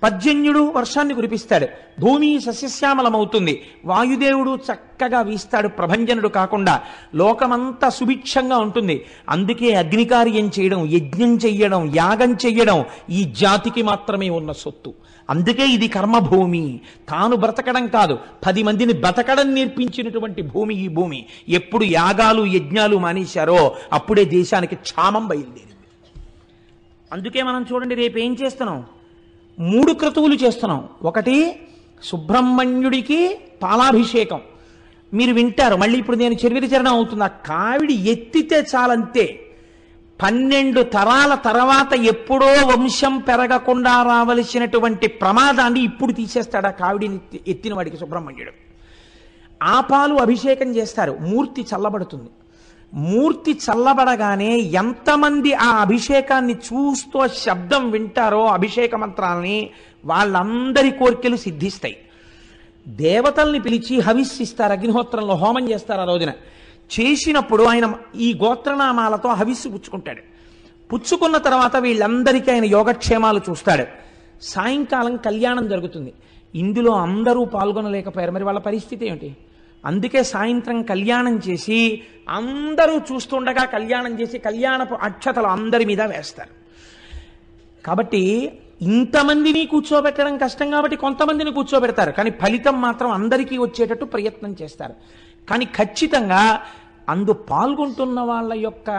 పర్జన్యుడు వర్షాన్ని కురిపిస్తాడు, భూమి సస్యశ్యామలమవుతుంది, వాయుదేవుడు చక్కగా వీస్తాడు ప్రభంజనుడు కాకుండా, లోకమంతా సుభిక్షంగా ఉంటుంది. అందుకే అగ్నికార్యం చేయడం, యజ్ఞం చెయ్యడం, యాగం చెయ్యడం ఈ జాతికి మాత్రమే ఉన్న సొత్తు. అందుకే ఇది కర్మభూమి. తాను బ్రతకడం కాదు, 10 మందిని బ్రతకడం నేర్పించినటువంటి భూమి ఈ భూమి. ఎప్పుడు యాగాలు యజ్ఞాలు మానేశారో అప్పుడే దేశానికి క్షామం బయలుదేరింది. అందుకే మనం చూడండి రేపు ఏం చేస్తున్నాం, 3 క్రతువులు చేస్తున్నాం. ఒకటి సుబ్రహ్మణ్యుడికి పాలాభిషేకం. మీరు వింటారు, మళ్ళీ ఇప్పుడు నేను చరిత్రచరణం అవుతుంది. ఆ కావిడి ఎత్తితే చాలంతే 12 తరాల తర్వాత ఎప్పుడో వంశం పెరగకుండా రావలసినటువంటి ప్రమాదాన్ని ఇప్పుడు తీసేస్తాడు ఆ కావిడిని ఎత్తిన వాడికి సుబ్రహ్మణ్యుడు. ఆ పాలు అభిషేకం చేస్తారు, మూర్తి చల్లబడుతుంది. మూర్తి చల్లబడగానే ఎంతమంది ఆ అభిషేకాన్ని చూస్తూ శబ్దం వింటారో అభిషేక మంత్రాలని, వాళ్ళందరి కోరికలు సిద్ధిస్తాయి. దేవతల్ని పిలిచి హవిస్సిస్తారు, అగ్నిహోత్రంలో హోమం చేస్తారు. ఆ రోజున చేసినప్పుడు ఆయన ఈ గోత్రనామాలతో హవిస్సు పుచ్చుకుంటాడు. పుచ్చుకున్న తర్వాత వీళ్ళందరికీ ఆయన యోగక్షేమాలు చూస్తాడు. సాయంకాలం కళ్యాణం జరుగుతుంది. ఇందులో అందరూ పాల్గొనలేకపోయారు, మరి వాళ్ళ పరిస్థితి ఏమిటి? అందుకే సాయంత్రం కళ్యాణం చేసి అందరూ చూస్తుండగా కళ్యాణం చేసి కళ్యాణపు అక్షతలు అందరి మీద వేస్తారు. కాబట్టి ఇంతమందిని కూర్చోబెట్టడం కష్టం కాబట్టి కొంతమందిని కూర్చోబెడతారు, కానీ ఫలితం మాత్రం అందరికీ వచ్చేటట్టు ప్రయత్నం చేస్తారు. కానీ ఖచ్చితంగా అందు పాల్గొంటున్న వాళ్ళ యొక్క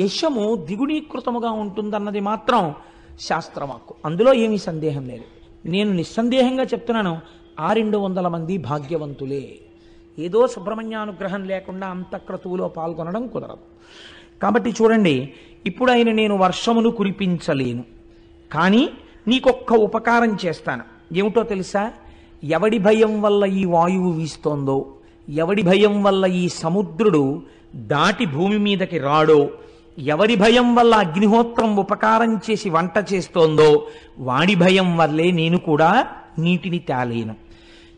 యశము ద్విగుణీకృతముగా ఉంటుందన్నది మాత్రం శాస్త్రవాక్కు. అందులో ఏమీ సందేహం లేదు. నేను నిస్సందేహంగా చెప్తున్నాను, 200 మంది భాగ్యవంతులే. ఏదో సుబ్రహ్మణ్యానుగ్రహం లేకుండా అంతఃక్రతువులో పాల్గొనడం కుదరదు. కాబట్టి చూడండి, ఇప్పుడు ఆయన నేను వర్షమును కురిపించలేను, కానీ నీకొక్క ఉపకారం చేస్తాను. ఏమిటో తెలుసా? ఎవడి భయం వల్ల ఈ వాయువు వీస్తోందో, ఎవడి భయం వల్ల ఈ సముద్రుడు దాటి భూమి మీదకి రాడో, ఎవరి భయం వల్ల అగ్నిహోత్రం ఉపకారం చేసి వంట చేస్తోందో వాడి భయం వల్లే నేను కూడా నీటిని తేలేను.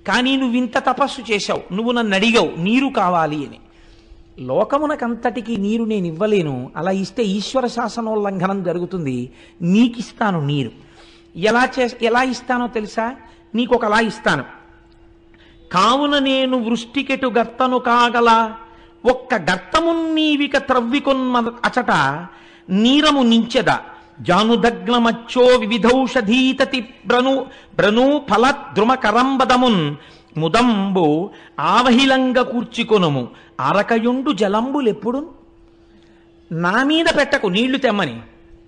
కానీ నువ్వు ఇంత తపస్సు చేశావు, నువ్వు నన్ను అడిగావు నీరు కావాలి అని. లోకమునకంతటికీ నీరు నేను ఇవ్వలేను, అలా ఇస్తే ఈశ్వర శాసనోల్లంఘనం జరుగుతుంది. నీకిస్తాను నీరు. ఎలా ఇస్తానో తెలుసా? నీకొకలా ఇస్తాను. కావున నేను వృష్టికెటు గర్తను కాగల, ఒక్క గర్తమున్నీవిక త్రవ్వికొన్న అచట నీరము నించెద, జానుదగ్నమచ్చో వివిధౌషధీతతి బ్రను ఫల ద్రుమ కరంబదమున్ ముదంబు ఆవహిలంగ కూర్చికొనుము అరకయుండు జలంబులెప్పుడు. నా మీద పెట్టకు నీళ్లు తెమ్మని,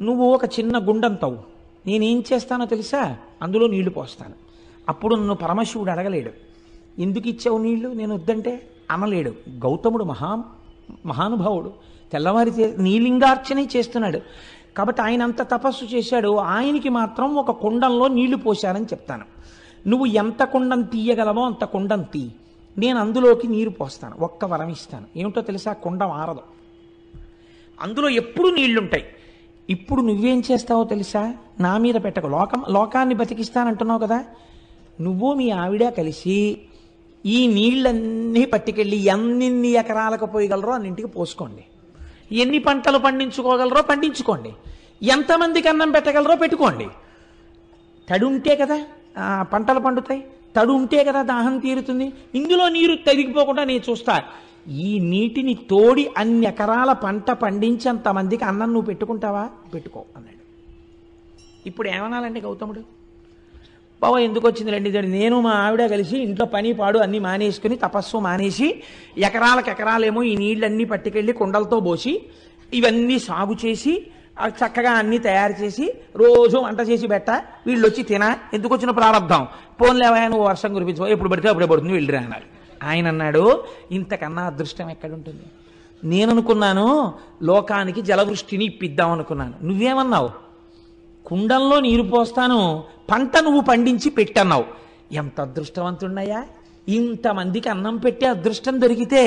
నువ్వు ఒక చిన్న గుండంతవు, నేనేం చేస్తానో తెలుసా? అందులో నీళ్లు పోస్తాను. అప్పుడు నన్ను పరమశివుడు అడగలేడు, ఎందుకు ఇచ్చావు నీళ్లు నేను వద్దంటే అనలేడు. గౌతముడు మహానుభావుడు, తెల్లవారి నీలింగార్చనే చేస్తున్నాడు కాబట్టి ఆయన అంత తపస్సు చేశాడు. ఆయనకి మాత్రం ఒక కుండంలో నీళ్లు పోశారని చెప్తాను. నువ్వు ఎంత కుండం తీయగలవో అంత కుండం తీ, నేను అందులోకి నీరు పోస్తాను, ఒక్క వరం ఇస్తాను. ఏమిటో తెలుసా? కుండం ఆరదు, అందులో ఎప్పుడూ నీళ్లుంటాయి. ఇప్పుడు నువ్వేం చేస్తావో తెలుసా? నా మీద పెట్టకు, లోకాన్ని బతికిస్తానంటున్నావు కదా, నువ్వు మీ ఆవిడ కలిసి ఈ నీళ్ళన్నీ పట్టుకెళ్ళి ఎన్ని ఎకరాలకు పోయగలరో అన్నింటికి పోసుకోండి, ఎన్ని పంటలు పండించుకోగలరో పండించుకోండి, ఎంతమందికి అన్నం పెట్టగలరో పెట్టుకోండి. తడి ఉంటే కదా పంటలు పండుతాయి, తడు ఉంటే కదా దాహం తీరుతుంది. ఇందులో నీరు తరిగిపోకుండా నేను చూస్తా. ఈ నీటిని తోడి అన్ని ఎకరాల పంట పండించి అంతమందికి అన్నం నువ్వు పెట్టుకుంటావా? పెట్టుకో అన్నాడు. ఇప్పుడు ఏమనాలండి గౌతముడు? బాబా ఎందుకు వచ్చింది రండి, నేను మా ఆవిడ కలిసి ఇంట్లో పని పాడు అన్నీ మానేసుకుని తపస్సు మానేసి ఎకరాలకు ఎకరాలేమో ఈ నీళ్ళన్నీ పట్టుకెళ్ళి కుండలతో పోసి ఇవన్నీ సాగు చేసి చక్కగా అన్నీ తయారు చేసి రోజు వంట చేసి పెట్ట, వీళ్ళు వచ్చి తినా, ఎందుకు వచ్చిన ప్రారంభం, పోన్లేవా నువ్వు వర్షం కురిపించు, ఎప్పుడు పడితే అప్పుడే పడుతుంది వెళ్ళిరా అన్నారు. ఆయన అన్నాడు, ఇంతకన్నా అదృష్టం ఎక్కడుంటుంది? నేను అనుకున్నాను లోకానికి జలవృష్టిని ఇప్పిద్దాం అనుకున్నాను, నువ్వేమన్నావు? కుండంలో నీరు పోస్తాను, పంట నువ్వు పండించి పెట్టన్నావు. ఎంత అదృష్టవంతున్నయ్యా! ఇంతమందికి అన్నం పెట్టే అదృష్టం దొరికితే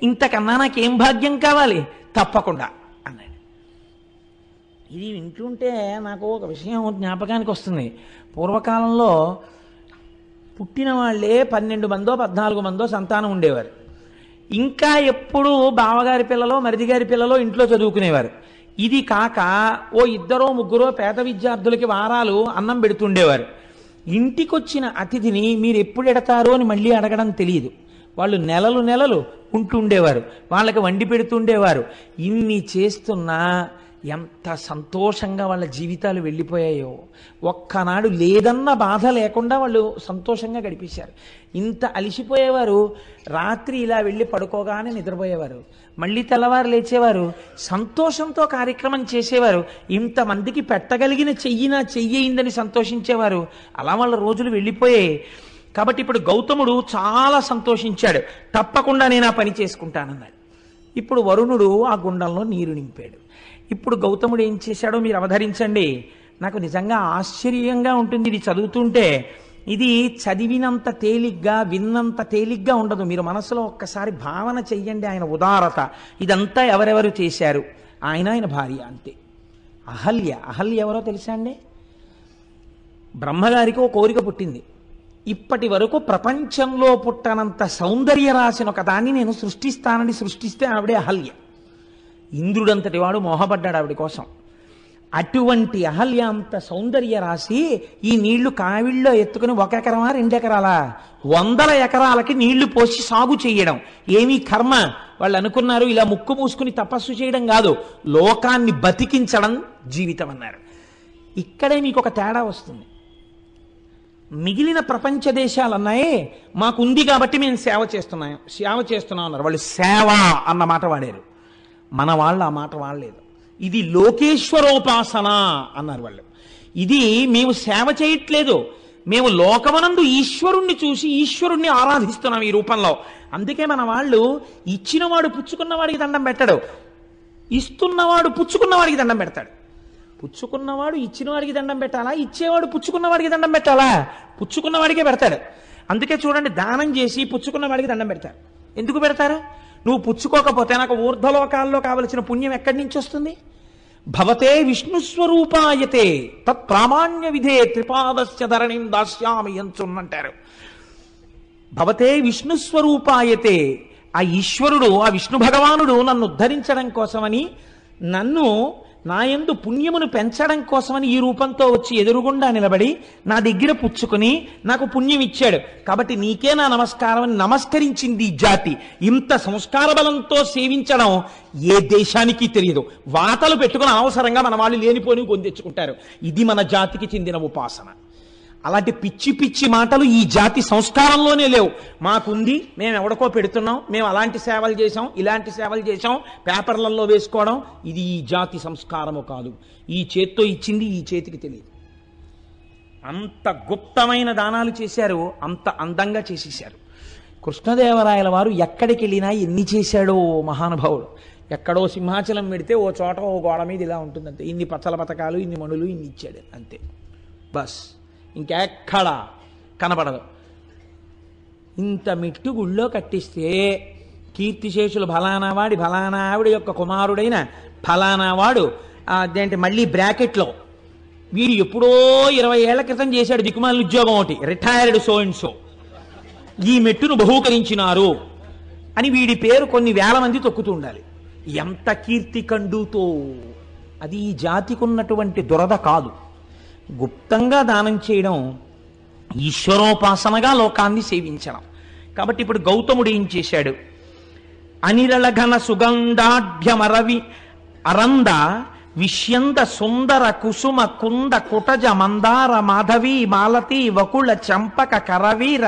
ఇంతకన్నా నాకేం భాగ్యం కావాలి? తప్పకుండా అన్నాడు. ఇది వింటుంటే నాకు ఒక విషయం జ్ఞాపకానికి వస్తుంది. పూర్వకాలంలో పుట్టిన వాళ్ళే 12 మందో 14 మందో సంతానం ఉండేవారు. ఇంకా ఎప్పుడు బావగారి పిల్లలో మరిదిగారి పిల్లలో ఇంట్లో చదువుకునేవారు. ఇది కాక ఓ 2-3 పేద విద్యార్థులకి వారాలు అన్నం పెడుతుండేవారు. ఇంటికొచ్చిన అతిథిని మీరు ఎప్పుడు ఎడతారో అని మళ్ళీ అడగడం తెలియదు. వాళ్ళు నెలలు ఉంటుండేవారు, వాళ్ళకి వండి పెడుతుండేవారు. ఇన్ని చేస్తున్నా ఎంత సంతోషంగా వాళ్ళ జీవితాలు వెళ్ళిపోయాయో. ఒక్కనాడు లేదన్న బాధ లేకుండా వాళ్ళు సంతోషంగా గడిపేశారు. ఇంత అలిసిపోయేవారు, రాత్రి ఇలా వెళ్ళి పడుకోగానే నిద్రపోయేవారు, మళ్ళీ తెల్లవారు లేచేవారు, సంతోషంతో కార్యక్రమం చేసేవారు. ఇంతమందికి పెట్టగలిగిన చెయ్యిందని సంతోషించేవారు. అలా వాళ్ళ రోజులు వెళ్ళిపోయాయి. కాబట్టి ఇప్పుడు గౌతముడు చాలా సంతోషించాడు. తప్పకుండా నేను ఆ పని చేసుకుంటానన్నాడు. ఇప్పుడు వరుణుడు ఆ గుండంలో నీరు నింపాడు. ఇప్పుడు గౌతముడు ఏం చేశాడో మీరు అవధరించండి. నాకు నిజంగా ఆశ్చర్యంగా ఉంటుంది ఇది చదువుతుంటే. ఇది చదివినంత తేలిగ్గా విన్నంత తేలిగ్గా ఉండదు. మీరు మనసులో ఒక్కసారి భావన చెయ్యండి ఆయన ఉదారత. ఇదంతా ఎవరెవరు చేశారు? ఆయన భార్య అంతే. అహల్య ఎవరో తెలుసా అండి? బ్రహ్మగారికి ఓ కోరిక పుట్టింది. ఇప్పటి వరకు ప్రపంచంలో పుట్టనంత సౌందర్య రాసిన ఒక దాన్ని నేను సృష్టిస్తానని సృష్టిస్తే ఆవిడే అహల్య. ఇంద్రుడంతటి వాడు మోహపడ్డాడు ఆవిడ కోసం. అటువంటి అహల్య అంత సౌందర్య రాసి ఈ నీళ్లు కావిళ్ళలో ఎత్తుకుని 1 ఎకరమా 2 ఎకరాలా 100 ఎకరాలకి నీళ్లు పోసి సాగు చేయడం ఏమీ కర్మ? వాళ్ళు అనుకున్నారు ఇలా ముక్కు మూసుకుని తపస్సు చేయడం కాదు, లోకాన్ని బతికించడం జీవితం అన్నారు. ఇక్కడే మీకు ఒక తేడా వస్తుంది. మిగిలిన ప్రపంచ దేశాలు అన్నాయే మాకుంది కాబట్టి మేము సేవ చేస్తున్నాం అన్నారు. వాళ్ళు సేవ అన్న మాట వాడారు. మన వాళ్ళు ఆ మాట వాడలేదు. ఇది లోకేశ్వరోపాసన అన్నారు వాళ్ళు. ఇది మేము సేవ చేయట్లేదు, మేము లోకమనందు ఈశ్వరుణ్ణి చూసి ఈశ్వరుణ్ణి ఆరాధిస్తున్నాం ఈ రూపంలో. అందుకే మన వాళ్ళు ఇచ్చినవాడు పుచ్చుకున్నవాడికి దండం పెట్టడు, ఇస్తున్నవాడు పుచ్చుకున్నవాడికి దండం పెడతాడు. పుచ్చుకున్నవాడు ఇచ్చినవాడికి దండం పెట్టాలా, ఇచ్చేవాడు పుచ్చుకున్నవాడికి దండం పెట్టాలా? పుచ్చుకున్నవాడికే పెడతాడు. అందుకే చూడండి, దానం చేసి పుచ్చుకున్నవాడికి దండం పెడతారు. ఎందుకు పెడతారు? నువ్వు పుచ్చుకోకపోతే నాకు ఊర్ధ్వలోకాల్లో కావలసిన పుణ్యం ఎక్కడి నుంచి వస్తుంది? భవతే విష్ణుస్వరూపాయతే తత్ ప్రామాణ్య విధే త్రిపాదస్య ధరణిం దాస్యామి ఎంచున్నంటారు. భవతే విష్ణుస్వరూపాయతే, ఆ ఈశ్వరుడు ఆ విష్ణు భగవానుడు నన్ను ఉద్ధరించడం కోసమని, నన్ను నా యందు పుణ్యమును పెంచడం కోసమని ఈ రూపంతో వచ్చి ఎదురుగుండా నిలబడి నా దగ్గర పుచ్చుకుని నాకు పుణ్యం ఇచ్చాడు. కాబట్టి నీకే నా నమస్కారం అని నమస్కరించింది ఈ జాతి. ఇంత సంస్కార బలంతో సేవించడం ఏ దేశానికి తెలియదు. వాతలు పెట్టుకుని అనవసరంగా మన వాళ్ళు లేనిపోని పొందెచ్చుకుంటారు. ఇది మన జాతికి చెందిన ఉపాసన. అలాంటి పిచ్చి పిచ్చి మాటలు ఈ జాతి సంస్కారంలోనే లేవు. మాకుంది, మేము ఎవడికో పెడుతున్నాం, మేము అలాంటి సేవలు చేసాం, ఇలాంటి సేవలు చేసాం, పేపర్లలో వేసుకోవడం, ఇది ఈ జాతి సంస్కారము కాదు. ఈ చేత్తో ఇచ్చింది ఈ చేతికి తెలియదు. అంత గుప్తమైన దానాలు చేశారు, అంత అందంగా చేసేశారు. కృష్ణదేవరాయల వారు ఎక్కడికి వెళ్ళినా ఎన్ని చేశాడో మహానుభావుడు. ఎక్కడో సింహాచలం పెడితే ఓ చోట ఓ గోడ మీద ఇలా ఉంటుందంతే, ఇన్ని పచ్చల పథకాలు, ఇన్ని మణులు, ఇన్ని ఇచ్చాడు అంతే, బస్ ఇంకెక్కడా కనపడదు. ఇంత మెట్టు గుళ్ళో కట్టిస్తే కీర్తిశేషులు ఫలానా వాడి ఫలానా ఆవిడ యొక్క కుమారుడైన ఫలానా వాడు అదేంటి మళ్ళీ బ్రాకెట్లో వీడు ఎప్పుడో 20 ఏళ్ల క్రితం చేశాడు దిక్కుమాలిన ఉద్యోగం ఒకటి, రిటైర్డ్ సో అండ్ సో, ఈ మెట్టును బహూకరించినారు అని వీడి పేరు కొన్ని వేల మంది తొక్కుతూ ఉండాలి. ఎంత కీర్తి కండుతో! అది ఈ జాతికి ఉన్నటువంటి దురద కాదు. గుప్తంగా దానం చేయడం ఈశ్వరోపాసనగా లోకాన్ని సేవించడం. కాబట్టి ఇప్పుడు గౌతముడు ఏం చేశాడు? అనిరళఘన సుగంధాఢ్యమరవి అరంద విష్యంద సుందర కుసుమ కుంద కుటజ మందార మాధవి మాలతి వకుళ చంపక కరవీర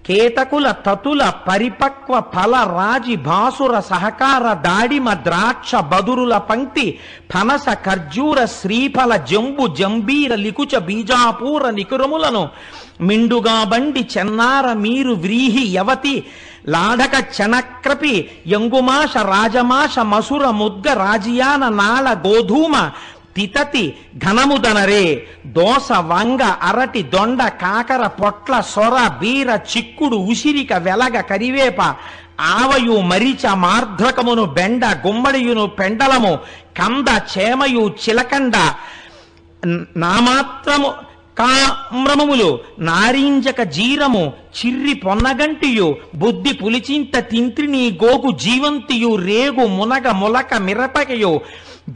కేతకుల తతుల పరిపక్వ ఫల రాజి భాసుర సహకార దాడిమ ద్రాక్ష బదురుల పంక్తి ఫనస ఖర్జూర శ్రీఫల జంబు జంబీర లికుచ బీజాపూర నికురములను మిండుగా బండి చెన్నార మీరు వ్రీహి యవతి లాఢక చనక్రపి యంగుమాష రాజమాష మసుర ముద్గ రాజియాన నాళ గోధూమ తితతి ఘనముదనరే దోస వంగ అరటి దొండ కాకర పొట్ల సొర బీర చిక్కుడు ఉసిరిక వెలగ కరివేప ఆవయు మరిచ మార్ధ్రకమును బెండ గుమ్మడియును పెండలము కంద చేమయు చిలకండ నామాత్రము కామ్రమములు నారింజక జీరము చిర్రి పొన్నగంటియు బుద్ధి పులిచింత తింత్రిని గోగు జీవంతియు రేగు మునగ ములక మిరపకయు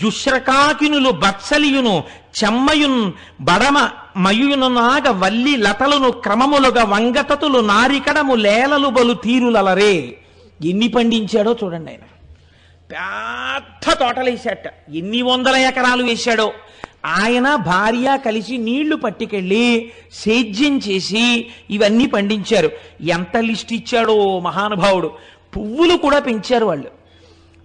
జుశ్రకాకినులు బత్సలియును చెమ్మయున్ బడమ మయును నాగ వల్లి లతలను క్రమములుగా వంగతతులు నారికడము లేలలు బలు తీరులలరే. ఎన్ని పండించాడో చూడండి. ఆయన పెద్ద తోటలేశాట, ఎన్ని 100 ఎకరాలు వేశాడో. ఆయన భార్య కలిసి నీళ్లు పట్టుకెళ్ళి సేద్యం చేసి ఇవన్నీ పండించారు. ఎంత లిస్ట్ ఇచ్చాడో మహానుభావుడు. పువ్వులు కూడా పెంచారు వాళ్ళు.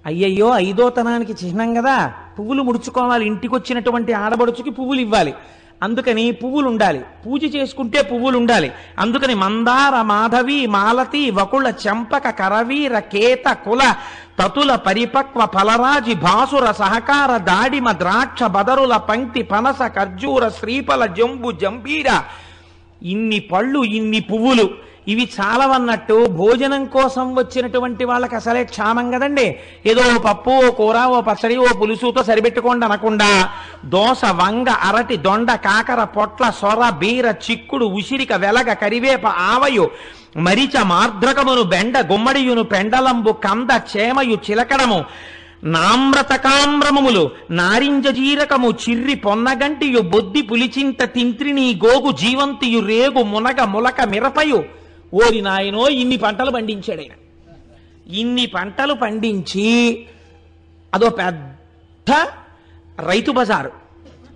అయ్యయ్యో 5వ తనానికి చిహ్నం కదా, పువ్వులు ముడుచుకోవాలి, ఇంటికి వచ్చినటువంటి ఆడబడుచుకి పువ్వులు ఇవ్వాలి, అందుకని పువ్వులు ఉండాలి, పూజ చేసుకుంటే పువ్వులు ఉండాలి. అందుకని మందార మాధవి మాలతి వకుళ చంపక కరవీర కేత కుల తతుల పరిపక్వ ఫలరాజి భాసుర సహకార దాడిమ ద్రాక్ష బదరుల పంక్తి పనస ఖర్జూర శ్రీఫల జంబు జంబీర, ఇన్ని పళ్ళు ఇన్ని పువ్వులు, ఇవి చాలవన్నట్టు భోజనం కోసం వచ్చినటువంటి వాళ్ళకి అసలే క్షామం కదండి. ఏదో ఓ పప్పు ఓ కూర ఓ పచ్చడి ఓ పులుసుతో సరిపెట్టుకోండి అనకుండా దోస వంగ అరటి దొండ కాకర పొట్ల సొర బీర చిక్కుడు ఉసిరిక వెలగ కరివేప ఆవయు మరిచ మార్ధ్రకమును బెండ గుమ్మడియును పెండలంబు కంద చేమయు చిలకడము నామ్రతకామ్రమములు నారింజ జీరకము చిర్రి పొన్నగంటియు బొద్ది పులిచింత తింత్రిని గోగు జీవంతియు రేగు మునగ ములక మిరపయు. ఓరి నాయనో, ఇన్ని పంటలు పండించాడు ఆయన. ఇన్ని పంటలు పండించి అదో పెద్ద రైతు బజారు,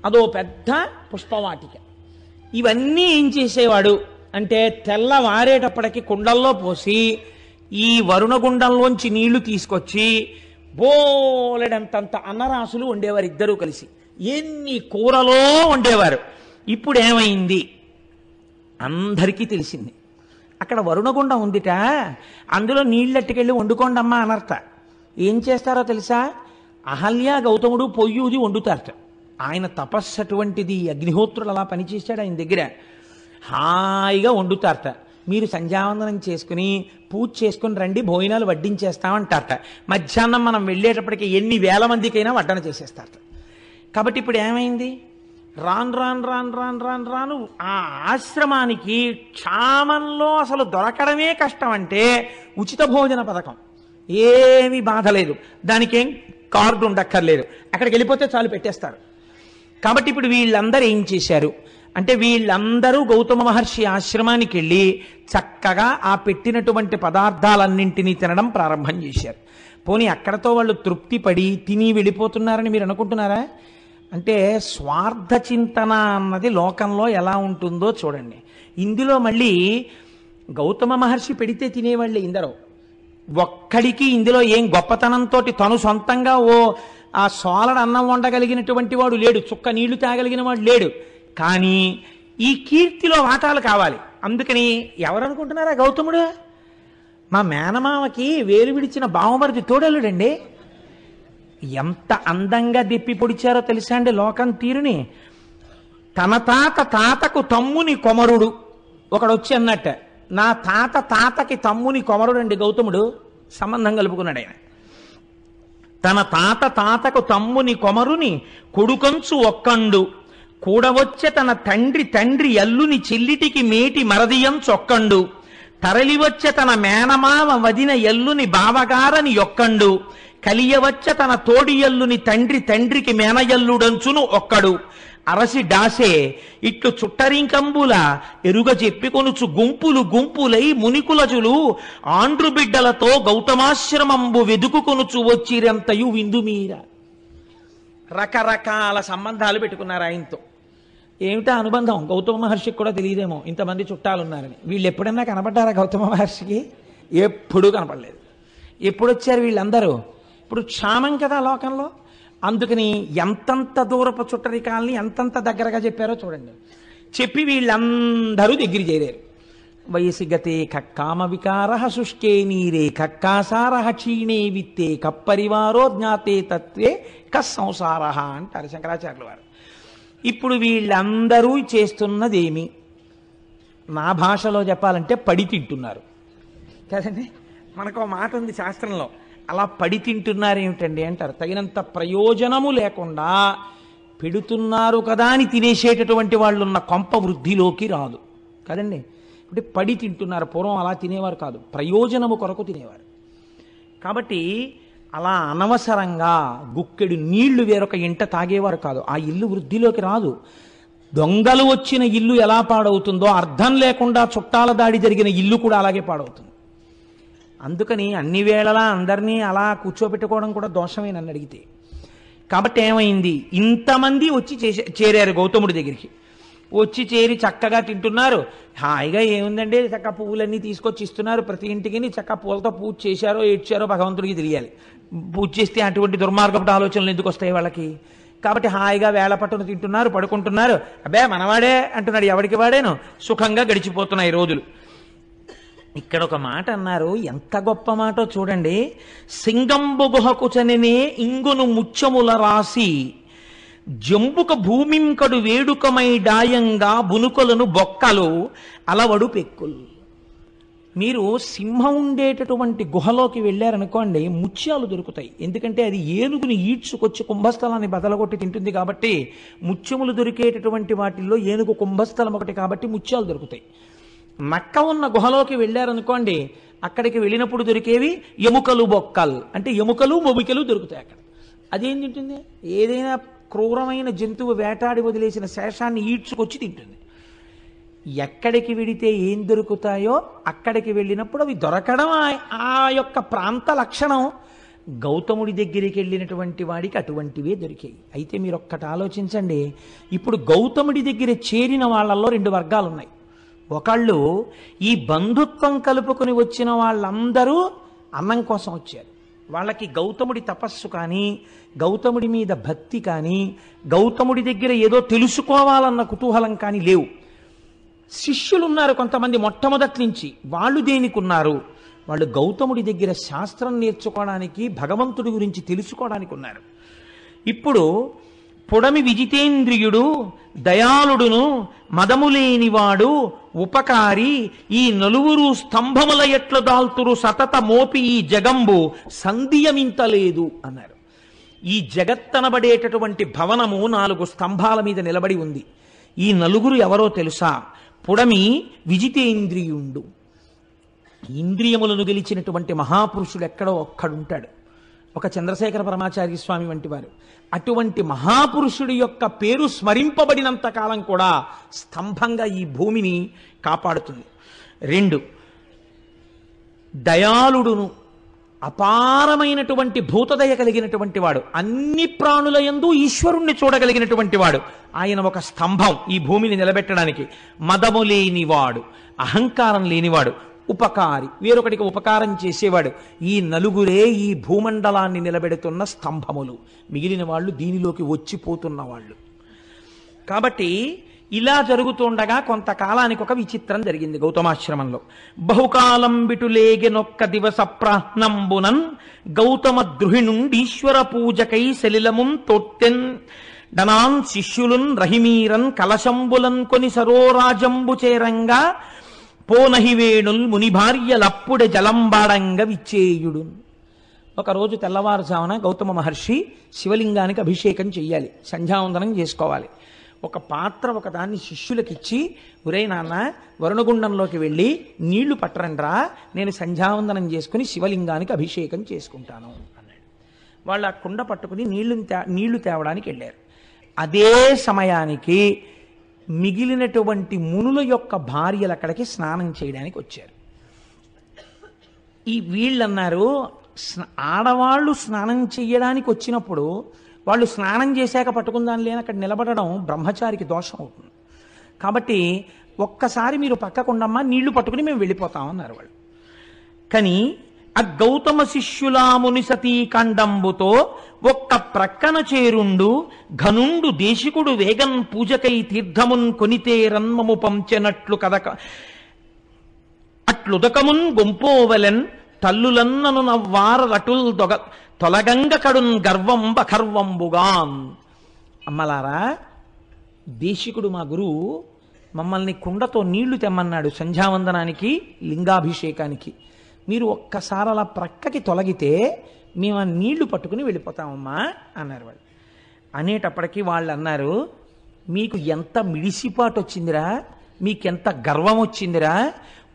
అదో పెద్ద పుష్పవాటిక. ఇవన్నీ ఏం చేసేవాడు అంటే తెల్లవారేటప్పటికి కుండల్లో పోసి ఈ వరుణగుండంలోంచి నీళ్లు తీసుకొచ్చి బోలెడంతంత అన్నరాసులు వండేవారు ఇద్దరూ కలిసి. ఎన్ని కూరలో వండేవారు. ఇప్పుడు ఏమైంది? అందరికీ తెలిసింది. అక్కడ వరుణగుండం ఉందిట, అందులో నీళ్ళెట్టుకెళ్ళి వండుకోండమ్మా అనర్త. ఏం చేస్తారో తెలుసా? అహల్య గౌతముడు పొయ్యూది వండుతారట. ఆయన తపస్సు అటువంటిది. అగ్నిహోత్రుడు అలా పనిచేశాడు ఆయన దగ్గర. హాయిగా వండుతారట. మీరు సంధ్యావందనం చేసుకుని పూజ చేసుకుని రండి, భోజనాలు వడ్డించేస్తామంటారట. మధ్యాహ్నం మనం వెళ్ళేటప్పటికి ఎన్ని వేల మందికైనా వడ్డన చేసేస్తారట. కాబట్టి ఇప్పుడు ఏమైంది? రాను రాను రాను రాను రాను రాను ఆ ఆశ్రమానికి క్షామంలో అసలు దొరకడమే కష్టం. అంటే ఉచిత భోజన పథకం ఏమీ బాధ లేదు, దానికేం కార్డు ఉండక్కర్లేదు, అక్కడికి వెళ్ళిపోతే చాలు పెట్టేస్తారు. కాబట్టి ఇప్పుడు వీళ్ళందరూ ఏం చేశారు అంటే వీళ్ళందరూ గౌతమ మహర్షి ఆశ్రమానికి వెళ్ళి చక్కగా ఆ పెట్టినటువంటి పదార్థాలన్నింటినీ తినడం ప్రారంభం చేశారు. పోనీ అక్కడతో వాళ్ళు తృప్తి పడి తిని వెళ్ళిపోతున్నారని మీరు అనుకుంటున్నారా? అంటే స్వార్థ చింతన అన్నది లోకంలో ఎలా ఉంటుందో చూడండి. ఇందులో మళ్ళీ గౌతమ మహర్షి పెడితే తినేవాళ్ళే ఇందరూ. ఒక్కడికి ఇందులో ఏం గొప్పతనంతో తను సొంతంగా ఆ సోలడ అన్నం వండగలిగినటువంటి వాడు లేడు, చుక్క నీళ్లు తాగలిగిన వాడు లేడు. కానీ ఈ కీర్తిలో వాటాలు కావాలి. అందుకని ఎవరనుకుంటున్నారా గౌతముడు? మా మేనమామకి వేలు విడిచిన బావమరిది తోడలుడండి. ఎంత అందంగా దిప్పి పొడిచారో తెలుసా అండి లోకం తీరుని. తన తాతకు తమ్ముని కొమరుడు ఒకడు వచ్చి అన్నట్ట, నా తాతకి తమ్ముని కొమరుడు అండి గౌతముడు. సంబంధం కలుపుకున్నాడు ఆయన. తన తాతకు తమ్ముని కొమరుని కొడుకంచు ఒక్కండు కూడవచ్చే తన తండ్రి ఎల్లుని చెల్లిటికి మేటి మరదియంచొక్కండు తరలివచ్చే తన మేనమావ వదిన ఎల్లుని బావగారని యొక్కండు కలియవచ్చ తన తోడి ఎల్లుని తండ్రికి మేనయల్లుడంచును ఒక్కడు అరసి డాసే ఇట్లు చుట్టరింకంబుల ఎరుగ చెప్పికొనుచు గుంపులై మునికులజులు ఆండ్రు బిడ్డలతో గౌతమాశ్రమంబు వెదుకుకొనుచు వచ్చిరంతయు విందుమీర. రకరకాల సంబంధాలు పెట్టుకున్నారు ఆయనతో. ఏమిటా అనుబంధం గౌతమ మహర్షికి కూడా తెలియదేమో ఇంతమంది చుట్టాలు ఉన్నారని. వీళ్ళు ఎప్పుడన్నా కనపడ్డారా గౌతమ మహర్షికి? ఎప్పుడూ కనపడలేదు. ఎప్పుడు వచ్చారు వీళ్ళందరూ? ఇప్పుడు క్షామం కదా లోకంలో. అందుకని ఎంతంత దూరపు చుట్టరికాలని ఎంతంత దగ్గరగా చెప్పారో చూడండి. చెప్పి వీళ్ళందరూ దగ్గర చేరారు. వయసి గతే కక్కామ వికార శుష్కే నీరే కక్కాసార క్షీణే విత్తే కప్పరివారో జ్ఞాతే తత్వే కస్సంసార అంటారు శంకరాచార్యుల వారు. ఇప్పుడు వీళ్ళందరూ చేస్తున్నదేమి? నా భాషలో చెప్పాలంటే పడి తింటున్నారు కదండి. మనకు మాట ఉంది శాస్త్రంలో, అలా పడి తింటున్నారు ఏమిటండి అంటారు. తగినంత ప్రయోజనము లేకుండా పెడుతున్నారు కదా అని తినేసేటటువంటి వాళ్ళు ఉన్న కొంప వృద్ధిలోకి రాదు కదండి. ఇప్పుడు పడి తింటున్నారు. పూర్వం అలా తినేవారు కాదు, ప్రయోజనము కొరకు తినేవారు. కాబట్టి అలా అనవసరంగా గుక్కెడు నీళ్లు వేరొక ఇంట తాగేవారు కాదు. ఆ ఇల్లు వృద్ధిలోకి రాదు. దొంగలు వచ్చిన ఇల్లు ఎలా పాడవుతుందో అర్థం లేకుండా చుట్టాల దాడి జరిగిన ఇల్లు కూడా అలాగే పాడవుతుంది. అందుకని అన్ని వేళలా అందరినీ అలా కూర్చోబెట్టుకోవడం కూడా దోషమే నన్ను అడిగితే. కాబట్టి ఏమైంది? ఇంతమంది వచ్చి చేరారు గౌతముడి దగ్గరికి. వచ్చి చేరి చక్కగా తింటున్నారు. హాయిగా ఏముందండి, చక్కగా పువ్వులన్నీ తీసుకొచ్చి ఇస్తున్నారు ప్రతి ఇంటికి. చక్కగా పూలతో పూజ చేశారో ఏడ్చారో భగవంతుడికి తెలియాలి. పూజ చేస్తే అటువంటి దుర్మార్గపు ఆలోచనలు ఎందుకు వస్తాయి వాళ్ళకి? కాబట్టి హాయిగా వేళ పట్టును తింటున్నారు, పడుకుంటున్నారు. అబ్బే మనవాడే అంటున్నాడు, ఎవరికి వాడేను. సుఖంగా గడిచిపోతున్నాయి రోజులు. ఇక్కడ ఒక మాట అన్నారు, ఎంత గొప్ప మాటో చూడండి. సింగంబు గుహకు చనినే ఇంగును ముచ్చముల రాసి జంబుక భూమింకడు వేడుకమై డాయంగా బునుకొలను బొక్కలు అలవడు పెక్కులు. మీరు సింహం ఉండేటటువంటి గుహలోకి వెళ్ళారనుకోండి, ముత్యాలు దొరుకుతాయి. ఎందుకంటే అది ఏనుగుని ఈడ్చుకొచ్చి కుంభస్థలాన్ని బదలగొట్టి తింటుంది కాబట్టి. ముత్యములు దొరికేటటువంటి వాటిల్లో ఏనుగు కుంభస్థలం ఒకటి కాబట్టి ముత్యాలు దొరుకుతాయి. నక్క ఉన్న గుహలోకి వెళ్ళారనుకోండి, అక్కడికి వెళ్ళినప్పుడు దొరికేవి ఎముకలు బొక్కలు, అంటే ఎముకలు మొబికలు దొరుకుతాయి అక్కడ. అదేం తింటుంది? ఏదైనా క్రూరమైన జంతువు వేటాడి వదిలేసిన శేషాన్ని ఈడ్చుకొచ్చి తింటుంది. ఎక్కడికి వెడితే ఏం దొరుకుతాయో అక్కడికి వెళ్ళినప్పుడు అవి దొరకడం ఆ యొక్క ప్రాంత లక్షణం. గౌతముడి దగ్గరికి వెళ్ళినటువంటి వాడికి అటువంటివే దొరికాయి. అయితే మీరు ఒక్కటి ఆలోచించండి. ఇప్పుడు గౌతముడి దగ్గర చేరిన వాళ్ళల్లో రెండు వర్గాలు ఉన్నాయి. ఒకళ్ళు ఈ బంధుత్వం కలుపుకొని వచ్చిన వాళ్ళందరూ అన్నం కోసం వచ్చారు. వాళ్ళకి గౌతముడి తపస్సు కానీ, గౌతముడి మీద భక్తి కానీ, గౌతముడి దగ్గర ఏదో తెలుసుకోవాలన్న కుతూహలం కానీ లేవు. శిష్యులు ఉన్నారు కొంతమంది మొట్టమొదటి నుంచి. వాళ్ళు దేనికున్నారు? వాళ్ళు గౌతముడి దగ్గర శాస్త్రం నేర్చుకోవడానికి, భగవంతుడి గురించి తెలుసుకోవడానికి ఉన్నారు. ఇప్పుడు పొడమి విజితేంద్రియుడు, దయాళుడును, మదములేనివాడు, ఉపకారి, ఈ నలుగురు స్తంభముల ఎట్లు దాల్తురు సతత మోపి ఈ జగంబు సంధియమింతలేదు అన్నారు. ఈ జగత్తనబడేటటువంటి భవనము 4 స్తంభాల మీద నిలబడి ఉంది. ఈ నలుగురు ఎవరో తెలుసా? పుడమి విజితేంద్రియుండు. ఇంద్రియములను గెలిచినటువంటి మహాపురుషుడు ఎక్కడో ఒక్కడుంటాడు, ఒక చంద్రశేఖర పరమాచార్య స్వామి వంటి వారు. అటువంటి మహాపురుషుడి యొక్క పేరు స్మరింపబడినంత కాలం కూడా స్తంభంగా ఈ భూమిని కాపాడుతుంది. 2 దయాళుడును, అపారమైనటువంటి భూతదయ కలిగినటువంటి వాడు, అన్ని ప్రాణుల యందు ఈశ్వరుణ్ణి చూడగలిగినటువంటి వాడు. ఆయన ఒక స్తంభం ఈ భూమిని నిలబెట్టడానికి. మదము లేనివాడు, అహంకారం లేనివాడు, ఉపకారి, వేరొకటికి ఉపకారం చేసేవాడు. ఈ నలుగురే ఈ భూమండలాన్ని నిలబెడుతున్న స్తంభములు. మిగిలిన వాళ్ళు దీనిలోకి వచ్చిపోతున్న వాళ్ళు. కాబట్టి ఇలా జరుగుతుండగా కొంతకాలానికి ఒక విచిత్రం జరిగింది గౌతమాశ్రమంలో. బహుకాలం బిటులేగెనొక్క దివస ప్రాహ్నంబునన్ గౌతమ ద్రుహిణుండీశ్వర పూజకై సలిలమున్ తొట్టెన్ డనాన్ శిష్యులున్ రహిమీరన్ కలశంబులన్ కొని సరోరాజంబు చేరంగా పోనహివేణుల్ ముని భార్యలప్పుడే జలంబాడంగ విచ్చేయుడు. ఒకరోజు తెల్లవారుజామున గౌతమ మహర్షి శివలింగానికి అభిషేకం చెయ్యాలి, సంధ్యావందనం చేసుకోవాలి. ఒక పాత్ర ఒకదాన్ని శిష్యులకిచ్చి, ఒరే నాన్న వరుణగుండంలోకి వెళ్ళి నీళ్లు పట్టరండ్రా, నేను సంధ్యావందనం చేసుకుని శివలింగానికి అభిషేకం చేసుకుంటాను అన్నాడు. వాళ్ళు ఆ కుండ పట్టుకుని నీళ్లు తేవడానికి వెళ్ళారు. అదే సమయానికి మిగిలినటువంటి మునుల యొక్క భార్యలు అక్కడికి స్నానం చేయడానికి వచ్చారు. ఈ వీళ్ళన్నారు, ఆడవాళ్ళు స్నానం చెయ్యడానికి వచ్చినప్పుడు వాళ్ళు స్నానం చేశాక పట్టుకుందాని లేని అక్కడ నిలబడడం బ్రహ్మచారికి దోషం అవుతుంది. కాబట్టి ఒక్కసారి మీరు పక్కకుండమ్మా, నీళ్లు పట్టుకుని మేము వెళ్ళిపోతామన్నారు వాళ్ళు. కానీ ఆ గౌతమ శిష్యులాముని సతీకండంబుతో ఒక్క ప్రక్కన చేరుండు ఘనుండు దేశికుడు వేగన్ పూజకై తీర్థమున్ కొనితే రన్మము పంచెనట్లు కదక అట్లుదకమున్ గొంపోవలెన్ తల్లులన్నను నవ్వార రటుల్ తొలగంగ కడున్ గర్వం బఖర్వంబుగాన్. అమ్మలారా, దేశికుడు మా గురువు మమ్మల్ని కుండతో నీళ్లు తెమ్మన్నాడు సంధ్యావందనానికి, లింగాభిషేకానికి. మీరు ఒక్కసారి అలా ప్రక్కకి తొలగితే మేము ఆ నీళ్లు పట్టుకుని వెళ్ళిపోతామమ్మా అన్నారు వాళ్ళు. అనేటప్పటికీ వాళ్ళు అన్నారు, మీకు ఎంత మిడిసిపాటు వచ్చిందిరా, మీకెంత గర్వం వచ్చిందిరా,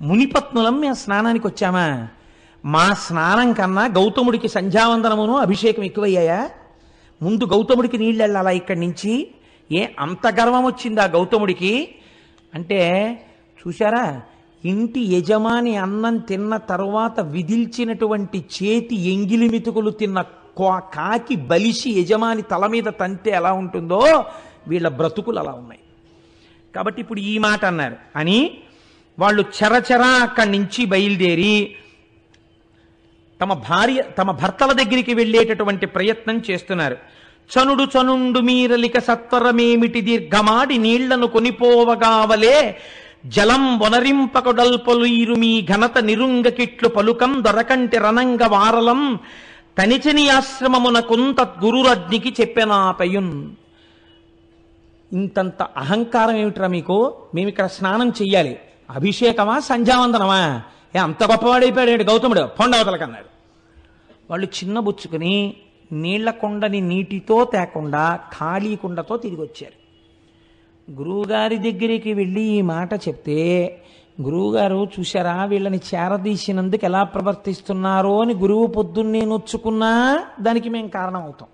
మునిపత్నులం మేము స్నానానికి వచ్చామా? మా స్నానం కన్నా గౌతముడికి సంధ్యావందనమును అభిషేకం ఎక్కువయ్యాయా? ముందు గౌతముడికి నీళ్ళు వెళ్ళాలా ఇక్కడి నుంచి? అంత గర్వం వచ్చిందా గౌతముడికి అంటే? చూశారా, ఇంటి యజమాని అన్నం తిన్న తరువాత విదిల్చినటువంటి చేతి ఎంగిలి మితుకులు తిన్న కాకి బలిసి యజమాని తల మీద తంతే ఎలా ఉంటుందో వీళ్ళ బ్రతుకులు అలా ఉన్నాయి. కాబట్టి ఇప్పుడు ఈ మాట అన్నారు అని వాళ్ళు చరచరా అక్కడి నుంచి బయలుదేరి తమ భర్తల దగ్గరికి వెళ్ళేటటువంటి ప్రయత్నం చేస్తున్నారు. చనుండు మీరలిక సత్వరమేమిటి దీర్ఘమాడి నీళ్లను కొనిపోవగావలే జలం వనరింపకొడల్పలు ఇరుమీ ఘనత నిరుంగకిట్లు పలుకం దొరకంటి రణంగ వారలం తనిచని ఆశ్రమమున కొంత గురురజ్ఞికి చెప్పెనాపయున్. ఇంతంత అహంకారం ఏమిట్రా మీకు? మేము ఇక్కడ స్నానం చెయ్యాలి, అభిషేకమా సంధ్యావందనమా? అంత గొప్పవాడైపోయాడు గౌతముడు, పొండవతలకన్నాడు. వాళ్ళు చిన్నబుచ్చుకుని నీళ్ల కుండని నీటితో తేకుండా ఖాళీ కుండతో తిరిగి వచ్చారు. గురువుగారి దగ్గరికి వెళ్ళి ఈ మాట చెప్తే, గురువుగారు చూశారా వీళ్ళని చేరదీసినందుకు ఎలా ప్రవర్తిస్తున్నారో అని గురువు పొద్దున్నే నొచ్చుకున్నా దానికి మేము కారణం అవుతాం.